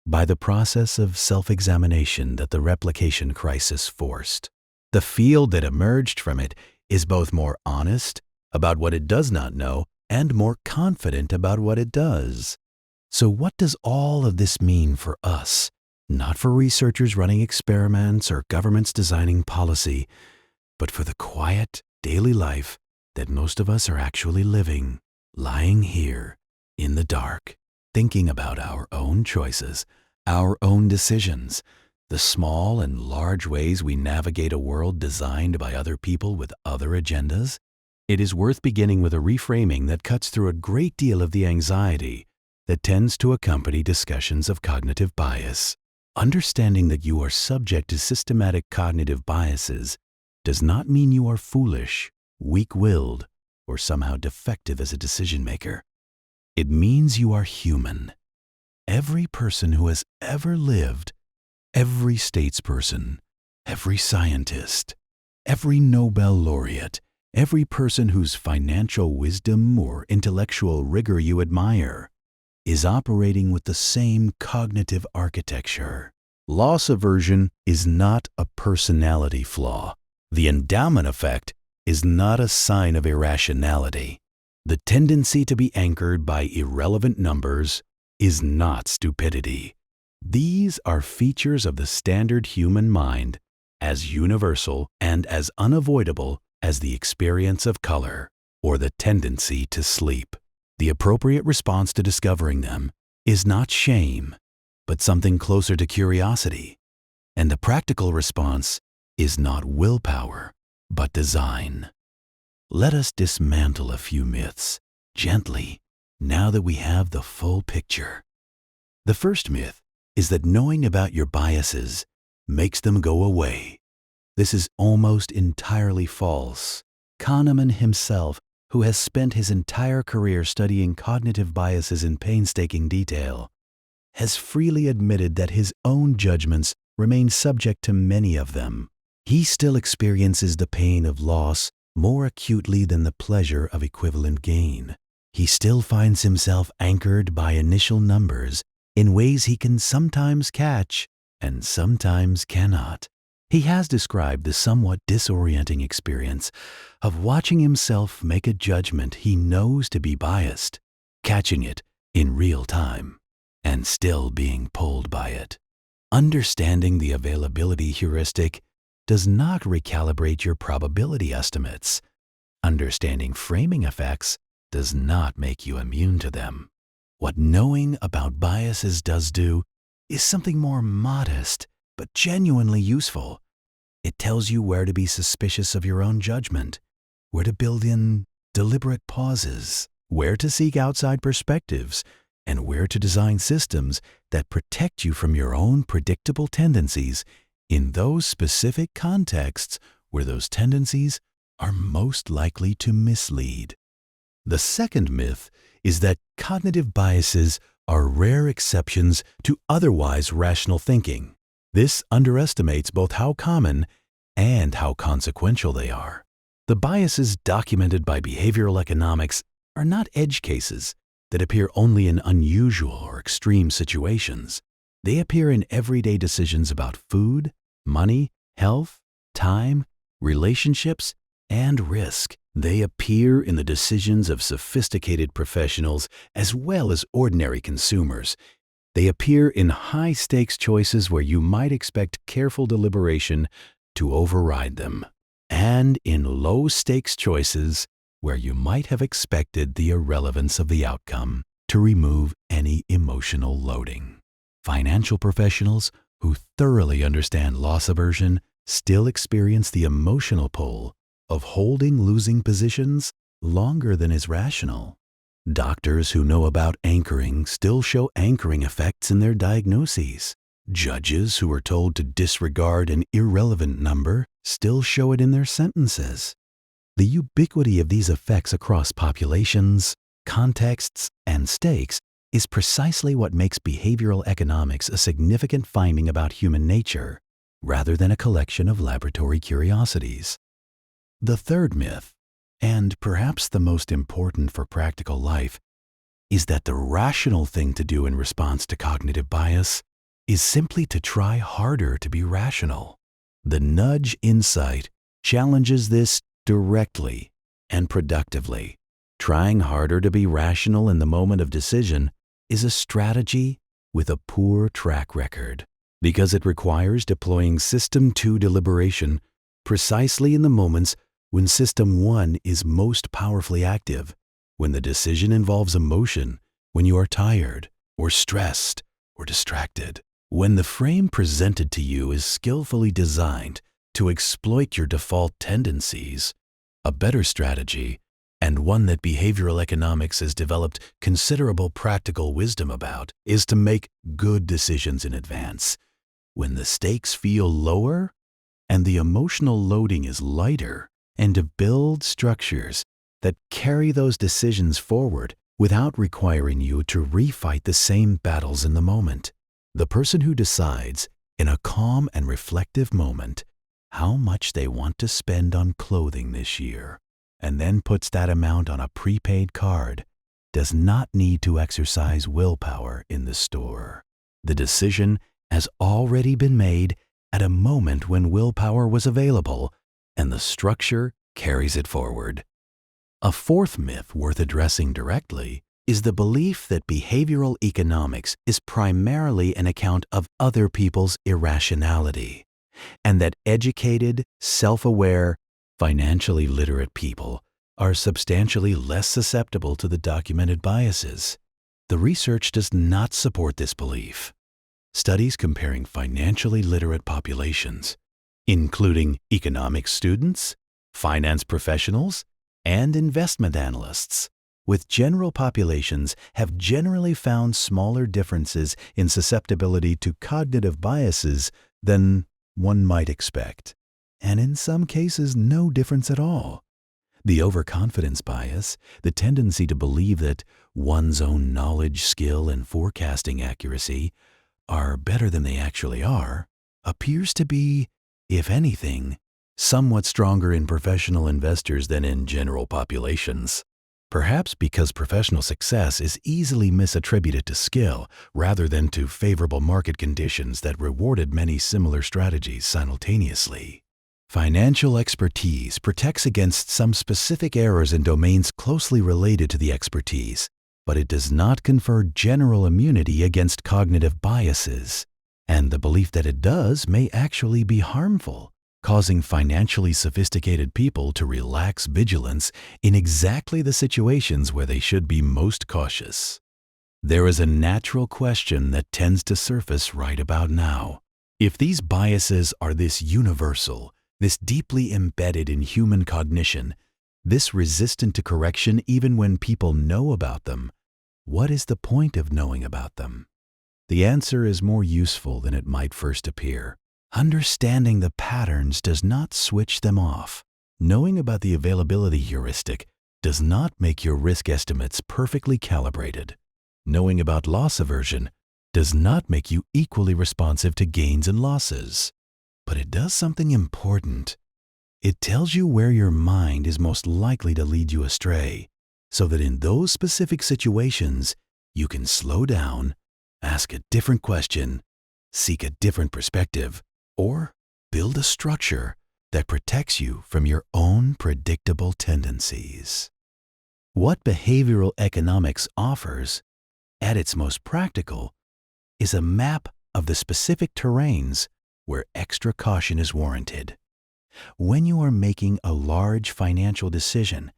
by the process of self-examination that the replication crisis forced. The field that emerged from it is both more honest about what it does not know and more confident about what it does. So what does all of this mean for us? Not for researchers running experiments or governments designing policy, but for the quiet, daily life that most of us are actually living, lying here in the dark, thinking about our own choices, our own decisions, the small and large ways we navigate a world designed by other people with other agendas. It is worth beginning with a reframing that cuts through a great deal of the anxiety that tends to accompany discussions of cognitive bias. Understanding that you are subject to systematic cognitive biases does not mean you are foolish, weak-willed, or somehow defective as a decision-maker. It means you are human. Every person who has ever lived, every statesperson, every scientist, every Nobel laureate, every person whose financial wisdom or intellectual rigor you admire, is operating with the same cognitive architecture. Loss aversion is not a personality flaw. The endowment effect is not a sign of irrationality. The tendency to be anchored by irrelevant numbers is not stupidity. These are features of the standard human mind, as universal and as unavoidable as the experience of color or the tendency to sleep. The appropriate response to discovering them is not shame, but something closer to curiosity. And the practical response is not willpower, but design. Let us dismantle a few myths, gently, now that we have the full picture. The first myth is that knowing about your biases makes them go away. This is almost entirely false. Kahneman himself, who has spent his entire career studying cognitive biases in painstaking detail, has freely admitted that his own judgments remain subject to many of them. He still experiences the pain of loss more acutely than the pleasure of equivalent gain. He still finds himself anchored by initial numbers in ways he can sometimes catch and sometimes cannot. He has described the somewhat disorienting experience of watching himself make a judgment he knows to be biased, catching it in real time, and still being pulled by it. Understanding the availability heuristic does not recalibrate your probability estimates. Understanding framing effects does not make you immune to them. What knowing about biases does do is something more modest, but genuinely useful. It tells you where to be suspicious of your own judgment, where to build in deliberate pauses, where to seek outside perspectives, and where to design systems that protect you from your own predictable tendencies in those specific contexts where those tendencies are most likely to mislead. The second myth is that cognitive biases are rare exceptions to otherwise rational thinking. This underestimates both how common and how consequential they are. The biases documented by behavioral economics are not edge cases that appear only in unusual or extreme situations. They appear in everyday decisions about food, money, health, time, relationships, and risk. They appear in the decisions of sophisticated professionals as well as ordinary consumers. They appear in high-stakes choices where you might expect careful deliberation to override them, and in low-stakes choices where you might have expected the irrelevance of the outcome to remove any emotional loading. Financial professionals who thoroughly understand loss aversion still experience the emotional pull of holding losing positions longer than is rational. Doctors who know about anchoring still show anchoring effects in their diagnoses. Judges who are told to disregard an irrelevant number still show it in their sentences. The ubiquity of these effects across populations, contexts, and stakes is precisely what makes behavioral economics a significant finding about human nature, rather than a collection of laboratory curiosities. The third myth, and perhaps the most important for practical life, is that the rational thing to do in response to cognitive bias is simply to try harder to be rational. The nudge insight challenges this directly and productively. Trying harder to be rational in the moment of decision is a strategy with a poor track record because it requires deploying System 2 deliberation precisely in the moments when System 1 is most powerfully active, when the decision involves emotion, when you are tired or stressed or distracted. When the frame presented to you is skillfully designed to exploit your default tendencies, a better strategy, and one that behavioral economics has developed considerable practical wisdom about, is to make good decisions in advance. When the stakes feel lower and the emotional loading is lighter, and to build structures that carry those decisions forward without requiring you to refight the same battles in the moment. The person who decides, in a calm and reflective moment, how much they want to spend on clothing this year, and then puts that amount on a prepaid card, does not need to exercise willpower in the store. The decision has already been made at a moment when willpower was available, and the structure carries it forward. A fourth myth worth addressing directly is the belief that behavioral economics is primarily an account of other people's irrationality, and that educated, self-aware, financially literate people are substantially less susceptible to the documented biases. The research does not support this belief. Studies comparing financially literate populations, including economics students, finance professionals, and investment analysts, with general populations have generally found smaller differences in susceptibility to cognitive biases than one might expect, and in some cases no difference at all. The overconfidence bias, the tendency to believe that one's own knowledge, skill, and forecasting accuracy are better than they actually are, appears to be, if anything, somewhat stronger in professional investors than in general populations. Perhaps because professional success is easily misattributed to skill rather than to favorable market conditions that rewarded many similar strategies simultaneously. Financial expertise protects against some specific errors in domains closely related to the expertise, but it does not confer general immunity against cognitive biases, and the belief that it does may actually be harmful, causing financially sophisticated people to relax vigilance in exactly the situations where they should be most cautious. There is a natural question that tends to surface right about now. If these biases are this universal, this deeply embedded in human cognition, this resistant to correction even when people know about them, what is the point of knowing about them? The answer is more useful than it might first appear. Understanding the patterns does not switch them off. Knowing about the availability heuristic does not make your risk estimates perfectly calibrated. Knowing about loss aversion does not make you equally responsive to gains and losses. But it does something important. It tells you where your mind is most likely to lead you astray, so that in those specific situations, you can slow down, ask a different question, seek a different perspective, or build a structure that protects you from your own predictable tendencies. What behavioral economics offers, at its most practical, is a map of the specific terrains where extra caution is warranted. When you are making a large financial decision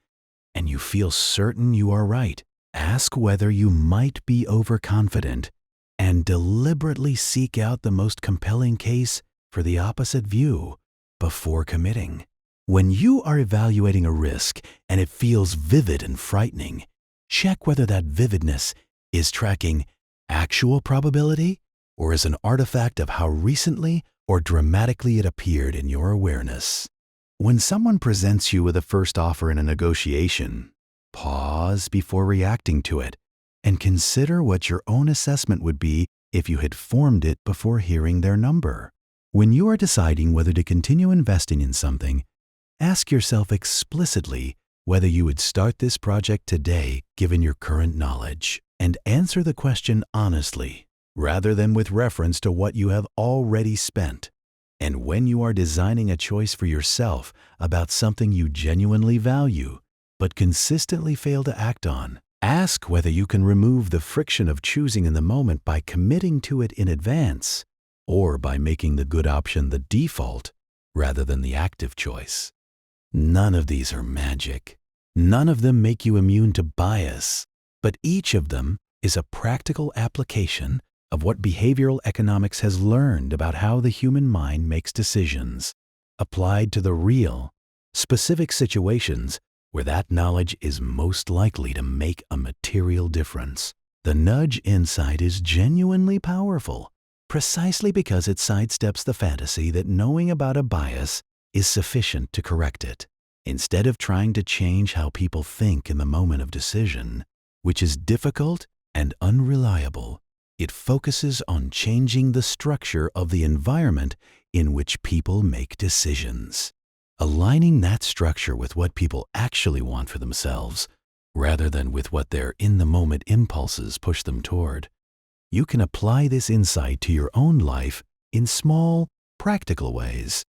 and you feel certain you are right, ask whether you might be overconfident and deliberately seek out the most compelling case for the opposite view before committing. When you are evaluating a risk and it feels vivid and frightening, check whether that vividness is tracking actual probability or is an artifact of how recently or dramatically it appeared in your awareness. When someone presents you with a first offer in a negotiation, pause before reacting to it and consider what your own assessment would be if you had formed it before hearing their number. When you are deciding whether to continue investing in something, ask yourself explicitly whether you would start this project today given your current knowledge, and answer the question honestly, rather than with reference to what you have already spent. And when you are designing a choice for yourself about something you genuinely value, but consistently fail to act on, ask whether you can remove the friction of choosing in the moment by committing to it in advance, or by making the good option the default rather than the active choice. None of these are magic. None of them make you immune to bias, but each of them is a practical application of what behavioral economics has learned about how the human mind makes decisions, applied to the real, specific situations where that knowledge is most likely to make a material difference. The nudge insight is genuinely powerful, precisely because it sidesteps the fantasy that knowing about a bias is sufficient to correct it. Instead of trying to change how people think in the moment of decision, which is difficult and unreliable, it focuses on changing the structure of the environment in which people make decisions. Aligning that structure with what people actually want for themselves, rather than with what their in-the-moment impulses push them toward. You can apply this insight to your own life in small, practical ways.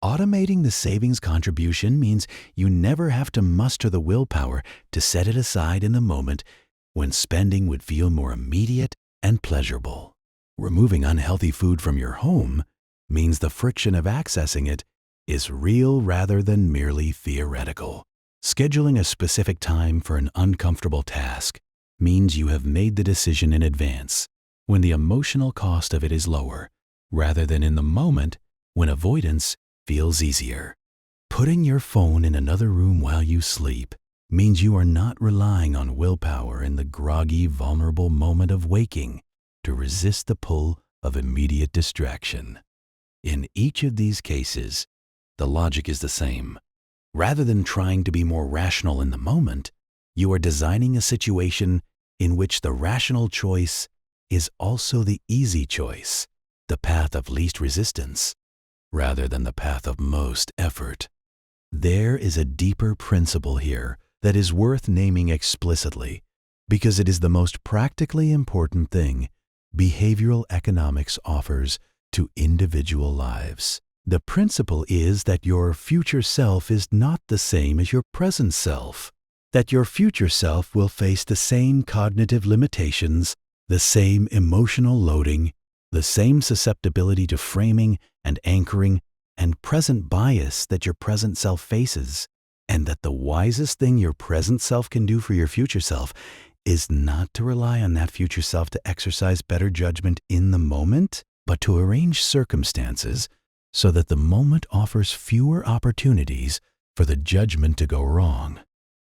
Automating the savings contribution means you never have to muster the willpower to set it aside in the moment when spending would feel more immediate and pleasurable. Removing unhealthy food from your home means the friction of accessing it is real rather than merely theoretical. Scheduling a specific time for an uncomfortable task means you have made the decision in advance when the emotional cost of it is lower, rather than in the moment when avoidance feels easier. Putting your phone in another room while you sleep means you are not relying on willpower in the groggy, vulnerable moment of waking to resist the pull of immediate distraction. In each of these cases, the logic is the same. Rather than trying to be more rational in the moment, you are designing a situation in which the rational choice is also the easy choice, the path of least resistance, rather than the path of most effort. There is a deeper principle here that is worth naming explicitly, because it is the most practically important thing behavioral economics offers to individual lives. The principle is that your future self is not the same as your present self, that your future self will face the same cognitive limitations, the same emotional loading, the same susceptibility to framing and anchoring and present bias that your present self faces, and that the wisest thing your present self can do for your future self is not to rely on that future self to exercise better judgment in the moment, but to arrange circumstances so that the moment offers fewer opportunities for the judgment to go wrong.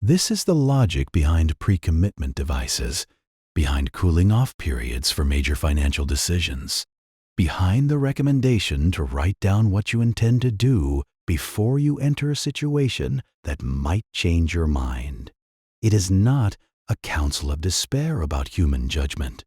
This is the logic behind pre-commitment devices, behind cooling off periods for major financial decisions, behind the recommendation to write down what you intend to do before you enter a situation that might change your mind. It is not a counsel of despair about human judgment.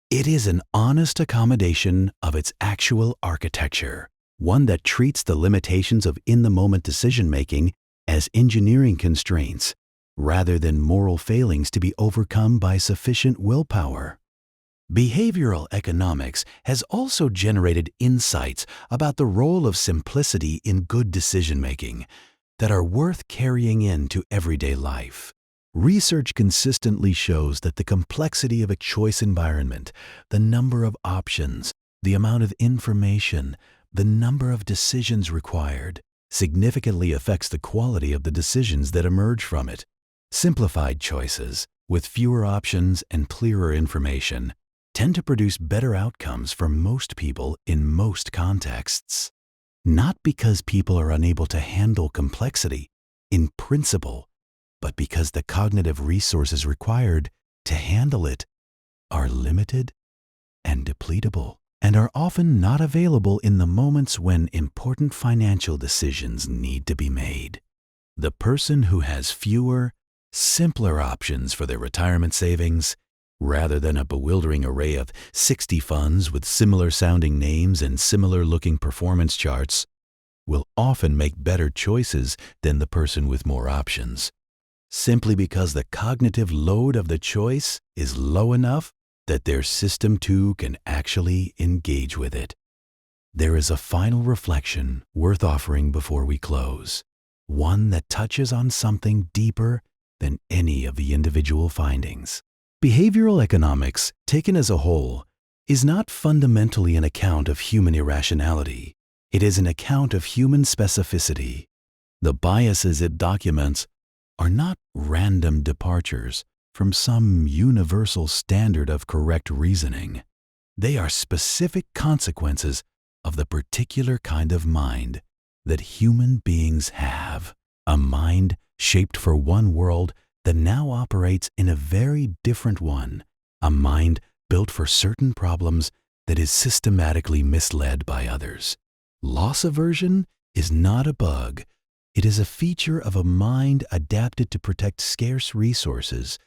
It is an honest accommodation of its actual architecture, one that treats the limitations of in-the-moment decision-making as engineering constraints, rather than moral failings to be overcome by sufficient willpower. Behavioral economics has also generated insights about the role of simplicity in good decision-making that are worth carrying into everyday life. Research consistently shows that the complexity of a choice environment, the number of options, the amount of information, the number of decisions required, significantly affects the quality of the decisions that emerge from it. Simplified choices, with fewer options and clearer information, tend to produce better outcomes for most people in most contexts. Not because people are unable to handle complexity, in principle, but because the cognitive resources required to handle it are limited and depletable, and are often not available in the moments when important financial decisions need to be made. The person who has fewer, simpler options for their retirement savings, rather than a bewildering array of 60 funds with similar-sounding names and similar-looking performance charts, will often make better choices than the person with more options, simply because the cognitive load of the choice is low enough that their system too can actually engage with it. There is a final reflection worth offering before we close, one that touches on something deeper than any of the individual findings. Behavioral economics, taken as a whole, is not fundamentally an account of human irrationality. It is an account of human specificity. The biases it documents are not random departures from some universal standard of correct reasoning. They are specific consequences of the particular kind of mind that human beings have, a mind shaped for one world that now operates in a very different one, a mind built for certain problems that is systematically misled by others. Loss aversion is not a bug. It is a feature of a mind adapted to protect scarce resources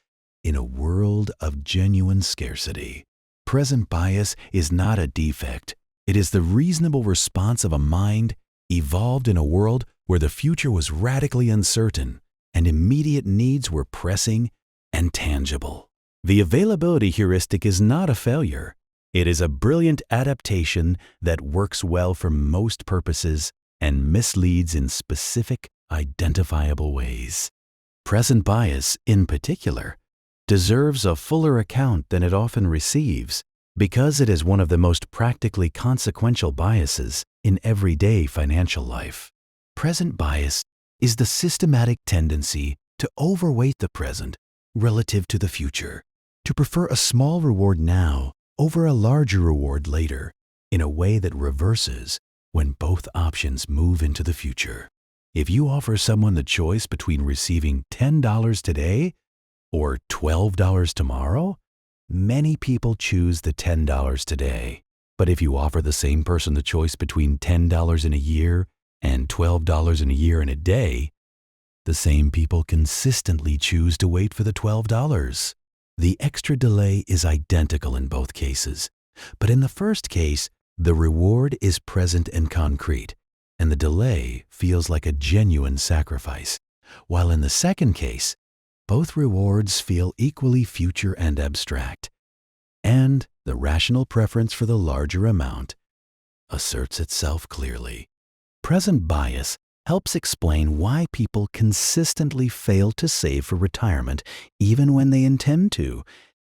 in a world of genuine scarcity. Present bias is not a defect. It is the reasonable response of a mind evolved in a world where the future was radically uncertain and immediate needs were pressing and tangible. The availability heuristic is not a failure. It is a brilliant adaptation that works well for most purposes and misleads in specific, identifiable ways. Present bias, in particular, deserves a fuller account than it often receives because it is one of the most practically consequential biases in everyday financial life. Present bias is the systematic tendency to overweight the present relative to the future, to prefer a small reward now over a larger reward later, in a way that reverses when both options move into the future. If you offer someone the choice between receiving $10 today or $12 tomorrow, many people choose the $10 today. But if you offer the same person the choice between $10 in a year and $12 in a year and a day, the same people consistently choose to wait for the $12. The extra delay is identical in both cases, but in the first case, the reward is present and concrete, and the delay feels like a genuine sacrifice, while in the second case, both rewards feel equally future and abstract, and the rational preference for the larger amount asserts itself clearly. Present bias helps explain why people consistently fail to save for retirement even when they intend to,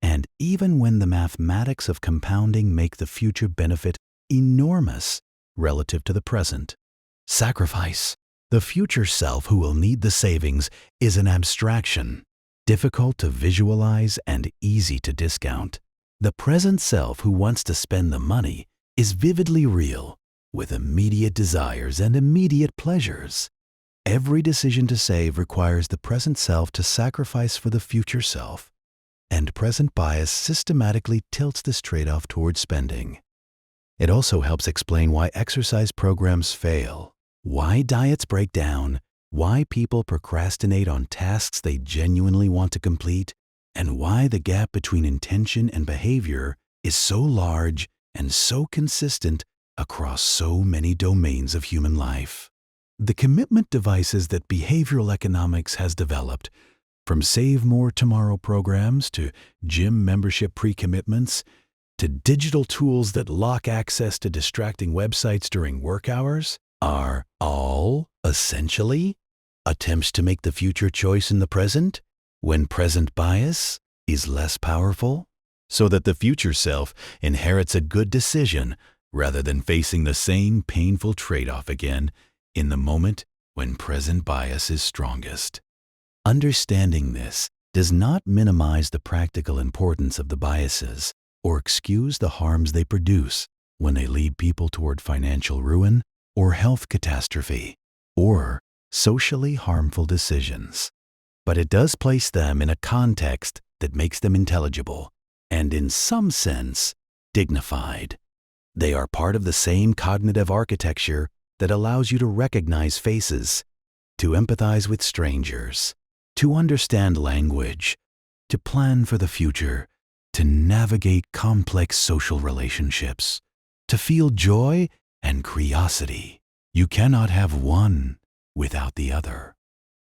and even when the mathematics of compounding make the future benefit enormous relative to the present. Sacrifice. The future self who will need the savings is an abstraction, difficult to visualize and easy to discount. The present self who wants to spend the money is vividly real, with immediate desires and immediate pleasures. Every decision to save requires the present self to sacrifice for the future self, and present bias systematically tilts this trade-off toward spending. It also helps explain why exercise programs fail, why diets break down, why people procrastinate on tasks they genuinely want to complete, and why the gap between intention and behavior is so large and so consistent across so many domains of human life. The commitment devices that behavioral economics has developed, from Save More Tomorrow programs to gym membership pre-commitments, to digital tools that lock access to distracting websites during work hours, are all, essentially, attempts to make the future choice in the present when present bias is less powerful, so that the future self inherits a good decision rather than facing the same painful trade-off again in the moment when present bias is strongest. Understanding this does not minimize the practical importance of the biases or excuse the harms they produce when they lead people toward financial ruin or health catastrophe or socially harmful decisions. But it does place them in a context that makes them intelligible and, in some sense, dignified. They are part of the same cognitive architecture that allows you to recognize faces, to empathize with strangers, to understand language, to plan for the future, to navigate complex social relationships, to feel joy and curiosity. You cannot have one without the other.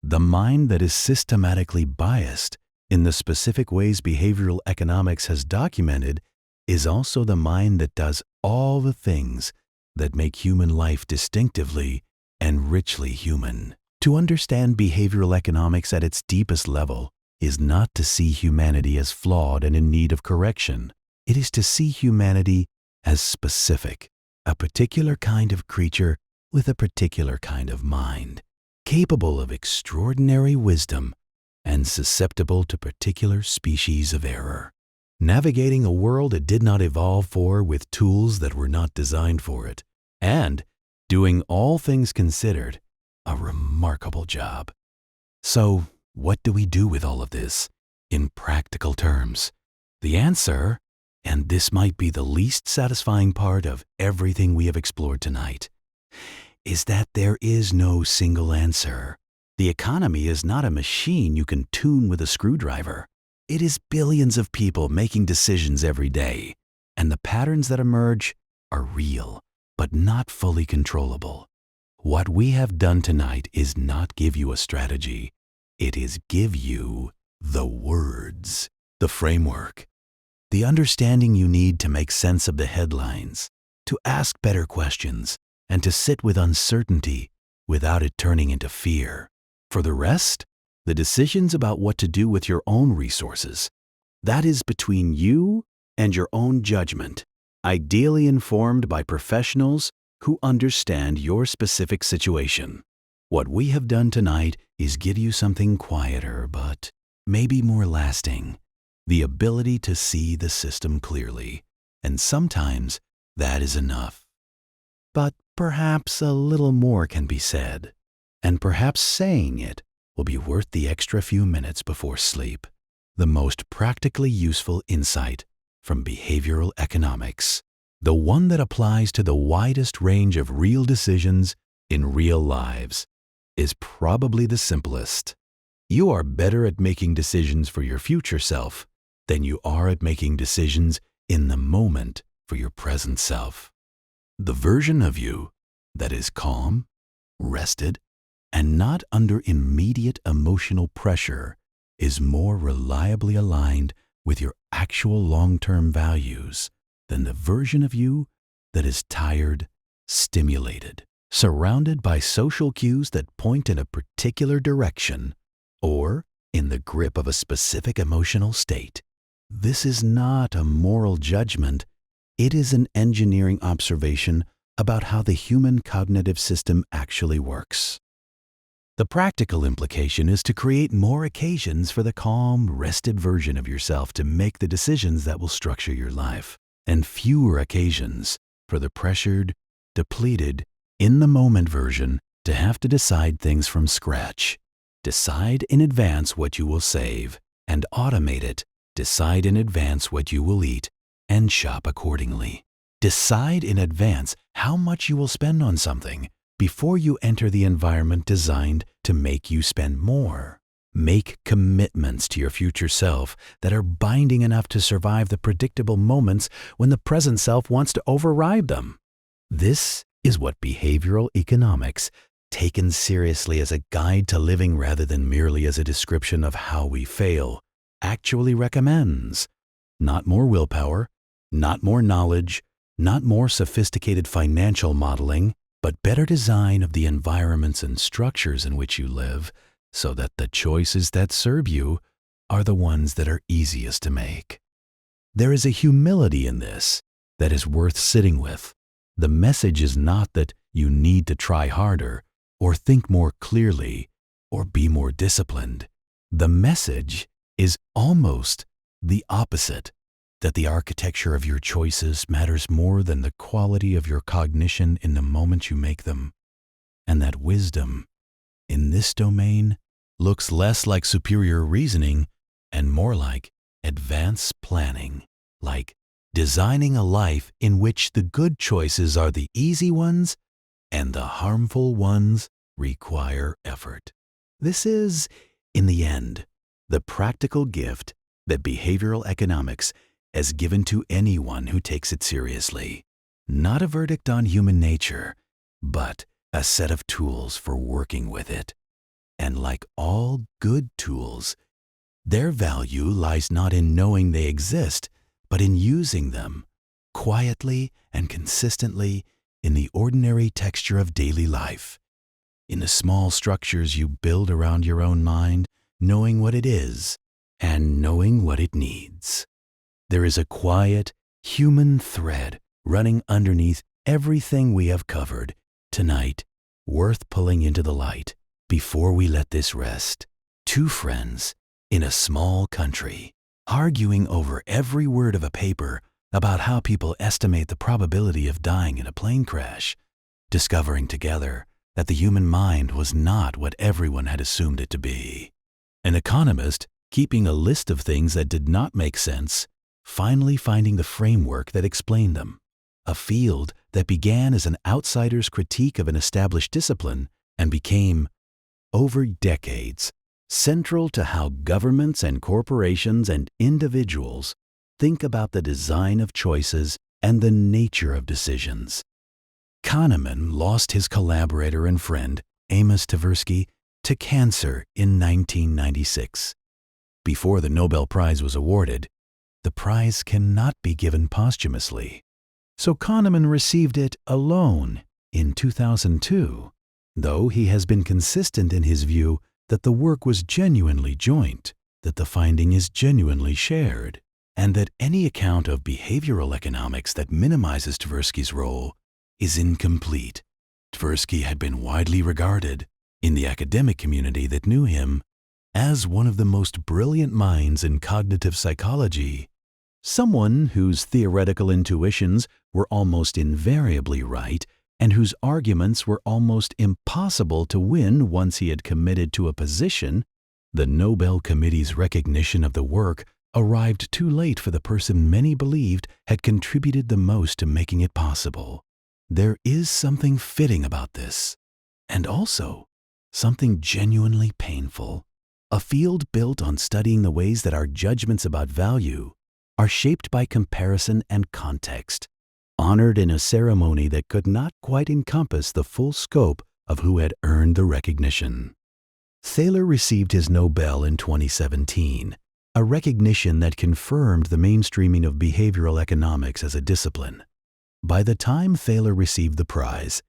The mind that is systematically biased in the specific ways behavioral economics has documented is also the mind that does all the things that make human life distinctively and richly human. To understand behavioral economics at its deepest level is not to see humanity as flawed and in need of correction. It is to see humanity as specific, a particular kind of creature with a particular kind of mind, capable of extraordinary wisdom and susceptible to particular species of error, navigating a world it did not evolve for with tools that were not designed for it, and, doing all things considered, a remarkable job. So, what do we do with all of this, in practical terms? The answer, and this might be the least satisfying part of everything we have explored tonight, is that there is no single answer. The economy is not a machine you can tune with a screwdriver. It is billions of people making decisions every day, and the patterns that emerge are real, but not fully controllable. What we have done tonight is not give you a strategy. It is give you the words, the framework, the understanding you need to make sense of the headlines, to ask better questions, and to sit with uncertainty without it turning into fear. For the rest, the decisions about what to do with your own resources, that is between you and your own judgment, ideally informed by professionals who understand your specific situation. What we have done tonight is give you something quieter, but maybe more lasting, the ability to see the system clearly, and sometimes that is enough. But perhaps a little more can be said, and perhaps saying it will be worth the extra few minutes before sleep. The most practically useful insight from behavioral economics, the one that applies to the widest range of real decisions in real lives, is probably the simplest. You are better at making decisions for your future self than you are at making decisions in the moment for your present self. The version of you that is calm, rested, and not under immediate emotional pressure is more reliably aligned with your actual long-term values than the version of you that is tired, stimulated, surrounded by social cues that point in a particular direction, or in the grip of a specific emotional state. This is not a moral judgment. It is an engineering observation about how the human cognitive system actually works. The practical implication is to create more occasions for the calm, rested version of yourself to make the decisions that will structure your life, and fewer occasions for the pressured, depleted, in-the-moment version to have to decide things from scratch. Decide in advance what you will save, and automate it. Decide in advance what you will eat, and shop accordingly. Decide in advance how much you will spend on something before you enter the environment designed to make you spend more. Make commitments to your future self that are binding enough to survive the predictable moments when the present self wants to override them. This is what behavioral economics, taken seriously as a guide to living rather than merely as a description of how we fail, actually recommends. Not more willpower, not more knowledge, not more sophisticated financial modeling, but better design of the environments and structures in which you live, so that the choices that serve you are the ones that are easiest to make. There is a humility in this that is worth sitting with. The message is not that you need to try harder, or think more clearly, or be more disciplined. The message is almost the opposite, that the architecture of your choices matters more than the quality of your cognition in the moment you make them, and that wisdom in this domain looks less like superior reasoning and more like advanced planning, like designing a life in which the good choices are the easy ones and the harmful ones require effort. This is, in the end, the practical gift that behavioral economics has given to anyone who takes it seriously. Not a verdict on human nature, but a set of tools for working with it. And like all good tools, their value lies not in knowing they exist, but in using them quietly and consistently in the ordinary texture of daily life, in the small structures you build around your own mind, knowing what it is and knowing what it needs. There is a quiet, human thread running underneath everything we have covered tonight, worth pulling into the light before we let this rest. Two friends in a small country, arguing over every word of a paper about how people estimate the probability of dying in a plane crash, discovering together that the human mind was not what everyone had assumed it to be. An economist keeping a list of things that did not make sense, finally finding the framework that explained them. A field that began as an outsider's critique of an established discipline and became, over decades, central to how governments and corporations and individuals think about the design of choices and the nature of decisions. Kahneman lost his collaborator and friend, Maurice Tversky, to cancer in 1996. Before the Nobel Prize was awarded, the prize cannot be given posthumously. So Kahneman received it alone in 2002, though he has been consistent in his view that the work was genuinely joint, that the finding is genuinely shared, and that any account of behavioral economics that minimizes Tversky's role is incomplete. Tversky had been widely regarded, in the academic community that knew him, as one of the most brilliant minds in cognitive psychology, someone whose theoretical intuitions were almost invariably right and whose arguments were almost impossible to win once he had committed to a position. The Nobel Committee's recognition of the work arrived too late for the person many believed had contributed the most to making it possible. There is something fitting about this, and also something genuinely painful. A field built on studying the ways that our judgments about value are shaped by comparison and context, honored in a ceremony that could not quite encompass the full scope of who had earned the recognition. Thaler received his Nobel in 2017, a recognition that confirmed the mainstreaming of behavioral economics as a discipline. By the time Thaler received the prize,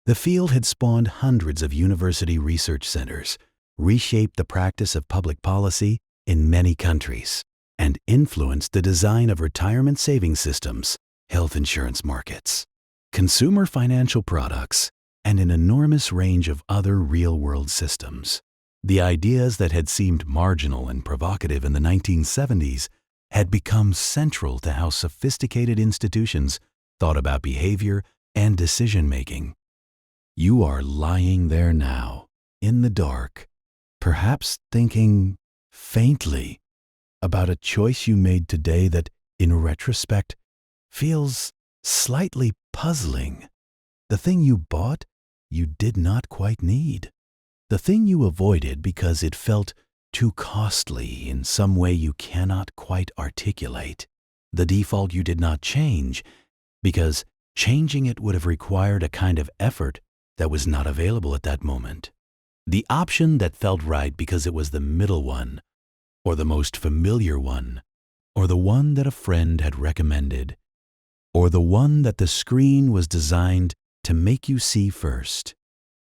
the field had spawned hundreds of university research centers, reshaped the practice of public policy in many countries, and influenced the design of retirement savings systems, health insurance markets, consumer financial products, and an enormous range of other real-world systems. The ideas that had seemed marginal and provocative in the 1970s had become central to how sophisticated institutions thought about behavior and decision-making. You are lying there now, in the dark, perhaps thinking faintly about a choice you made today that, in retrospect, feels slightly puzzling. The thing you bought, you did not quite need. The thing you avoided because it felt too costly in some way you cannot quite articulate. The default you did not change because changing it would have required a kind of effort that was not available at that moment. The option that felt right because it was the middle one, or the most familiar one, or the one that a friend had recommended, or the one that the screen was designed to make you see first.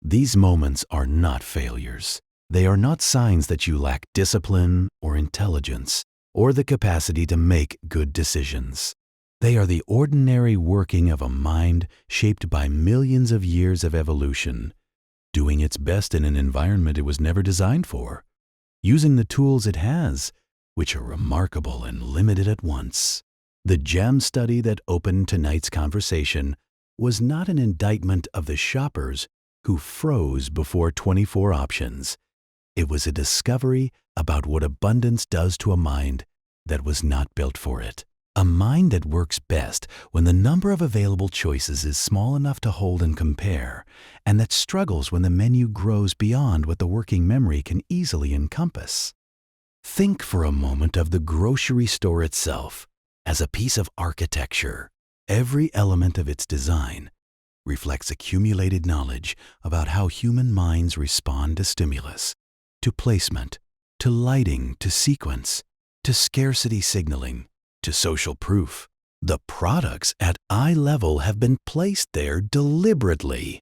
These moments are not failures. They are not signs that you lack discipline or intelligence or the capacity to make good decisions. They are the ordinary working of a mind shaped by millions of years of evolution, doing its best in an environment it was never designed for, using the tools it has, which are remarkable and limited at once. The gem study that opened tonight's conversation was not an indictment of the shoppers who froze before 24 options. It was a discovery about what abundance does to a mind that was not built for it. A mind that works best when the number of available choices is small enough to hold and compare, and that struggles when the menu grows beyond what the working memory can easily encompass. Think for a moment of the grocery store itself as a piece of architecture. Every element of its design reflects accumulated knowledge about how human minds respond to stimulus, to placement, to lighting, to sequence, to scarcity signaling, to social proof. The products at eye level have been placed there deliberately.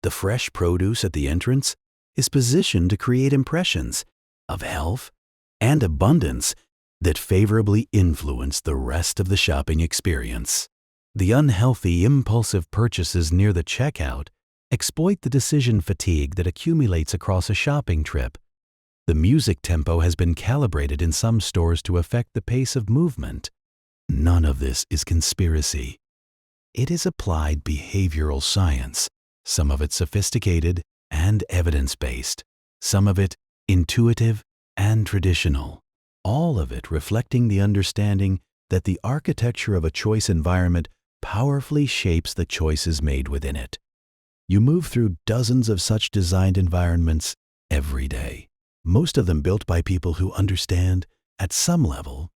The fresh produce at the entrance is positioned to create impressions of health and abundance that favorably influence the rest of the shopping experience. The unhealthy, impulsive purchases near the checkout exploit the decision fatigue that accumulates across a shopping trip. The music tempo has been calibrated in some stores to affect the pace of movement. None of this is conspiracy. It is applied behavioral science, some of it sophisticated and evidence-based, some of it intuitive and traditional, all of it reflecting the understanding that the architecture of a choice environment powerfully shapes the choices made within it. You move through dozens of such designed environments every day, most of them built by people who understand, at some level,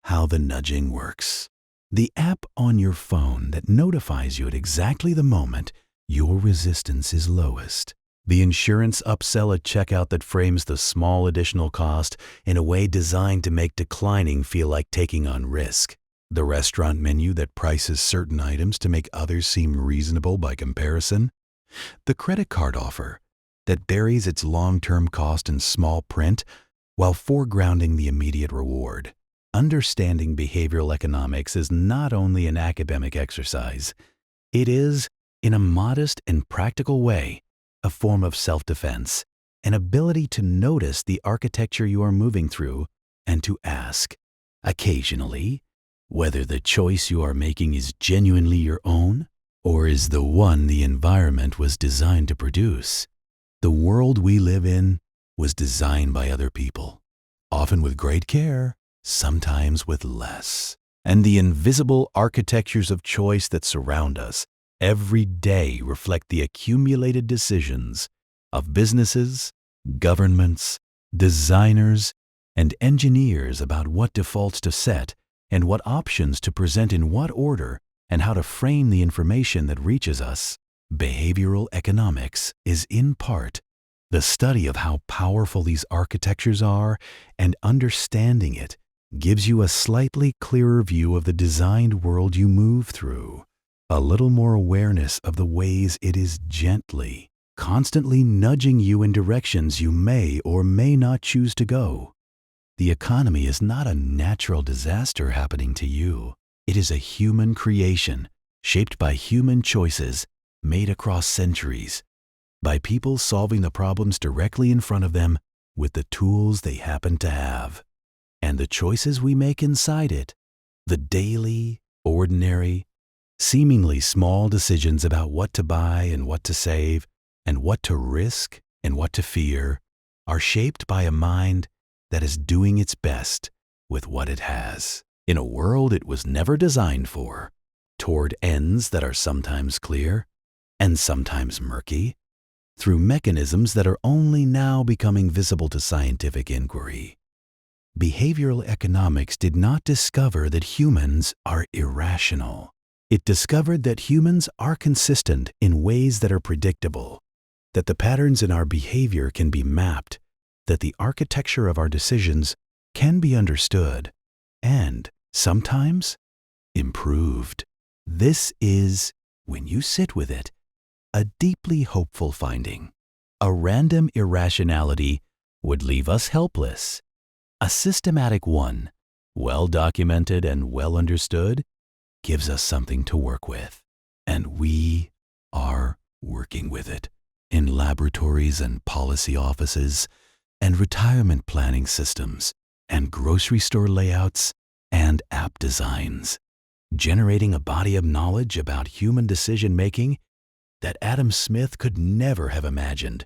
how the nudging works. The app on your phone that notifies you at exactly the moment your resistance is lowest. The insurance upsell at checkout that frames the small additional cost in a way designed to make declining feel like taking on risk. The restaurant menu that prices certain items to make others seem reasonable by comparison. The credit card offer that buries its long-term cost in small print while foregrounding the immediate reward. Understanding behavioral economics is not only an academic exercise. It is, in a modest and practical way, a form of self-defense, an ability to notice the architecture you are moving through and to ask, occasionally, whether the choice you are making is genuinely your own or is the one the environment was designed to produce. The world we live in was designed by other people, often with great care, sometimes with less. And the invisible architectures of choice that surround us every day reflect the accumulated decisions of businesses, governments, designers, and engineers about what defaults to set and what options to present in what order and how to frame the information that reaches us. Behavioral economics is in part the study of how powerful these architectures are, and understanding it gives you a slightly clearer view of the designed world you move through, a little more awareness of the ways it is gently, constantly nudging you in directions you may or may not choose to go. The economy is not a natural disaster happening to you. It is a human creation, shaped by human choices made across centuries, by people solving the problems directly in front of them with the tools they happen to have. And the choices we make inside it, the daily, ordinary, seemingly small decisions about what to buy and what to save, and what to risk and what to fear, are shaped by a mind that is doing its best with what it has, in a world it was never designed for. toward ends that are sometimes clear and sometimes murky, through mechanisms that are only now becoming visible to scientific inquiry. Behavioral economics did not discover that humans are irrational. It discovered that humans are consistent in ways that are predictable, that the patterns in our behavior can be mapped, that the architecture of our decisions can be understood, and, sometimes, improved. This is, when you sit with it, a deeply hopeful finding. A random irrationality would leave us helpless. A systematic one, well documented and well understood, gives us something to work with. And we are working with it in laboratories and policy offices and retirement planning systems and grocery store layouts and app designs, generating a body of knowledge about human decision-making that Adam Smith could never have imagined,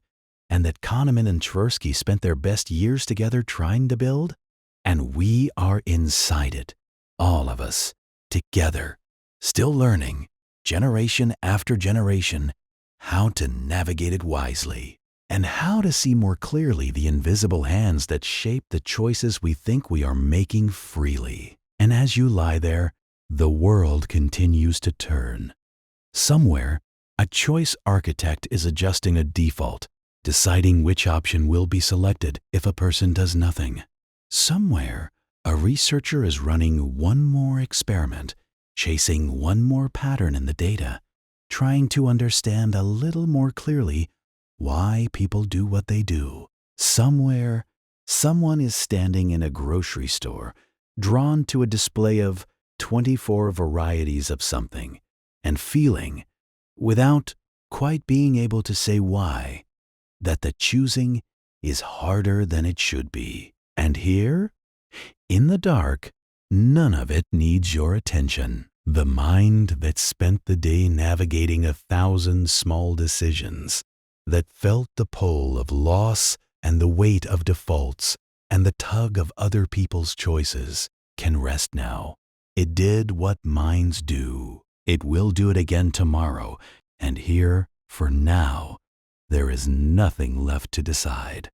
and that Kahneman and Tversky spent their best years together trying to build. And we are inside it, all of us, together, still learning, generation after generation, how to navigate it wisely, and how to see more clearly the invisible hands that shape the choices we think we are making freely. And as you lie there, the world continues to turn. Somewhere, a choice architect is adjusting a default, deciding which option will be selected if a person does nothing. Somewhere, a researcher is running one more experiment, chasing one more pattern in the data, trying to understand a little more clearly why people do what they do. Somewhere, someone is standing in a grocery store, drawn to a display of 24 varieties of something, and feeling, without quite being able to say why, that the choosing is harder than it should be. And here, in the dark, none of it needs your attention. The mind that spent the day navigating 1,000 small decisions, that felt the pull of loss and the weight of defaults and the tug of other people's choices, can rest now. It did what minds do. It will do it again tomorrow. And here, for now, there is nothing left to decide.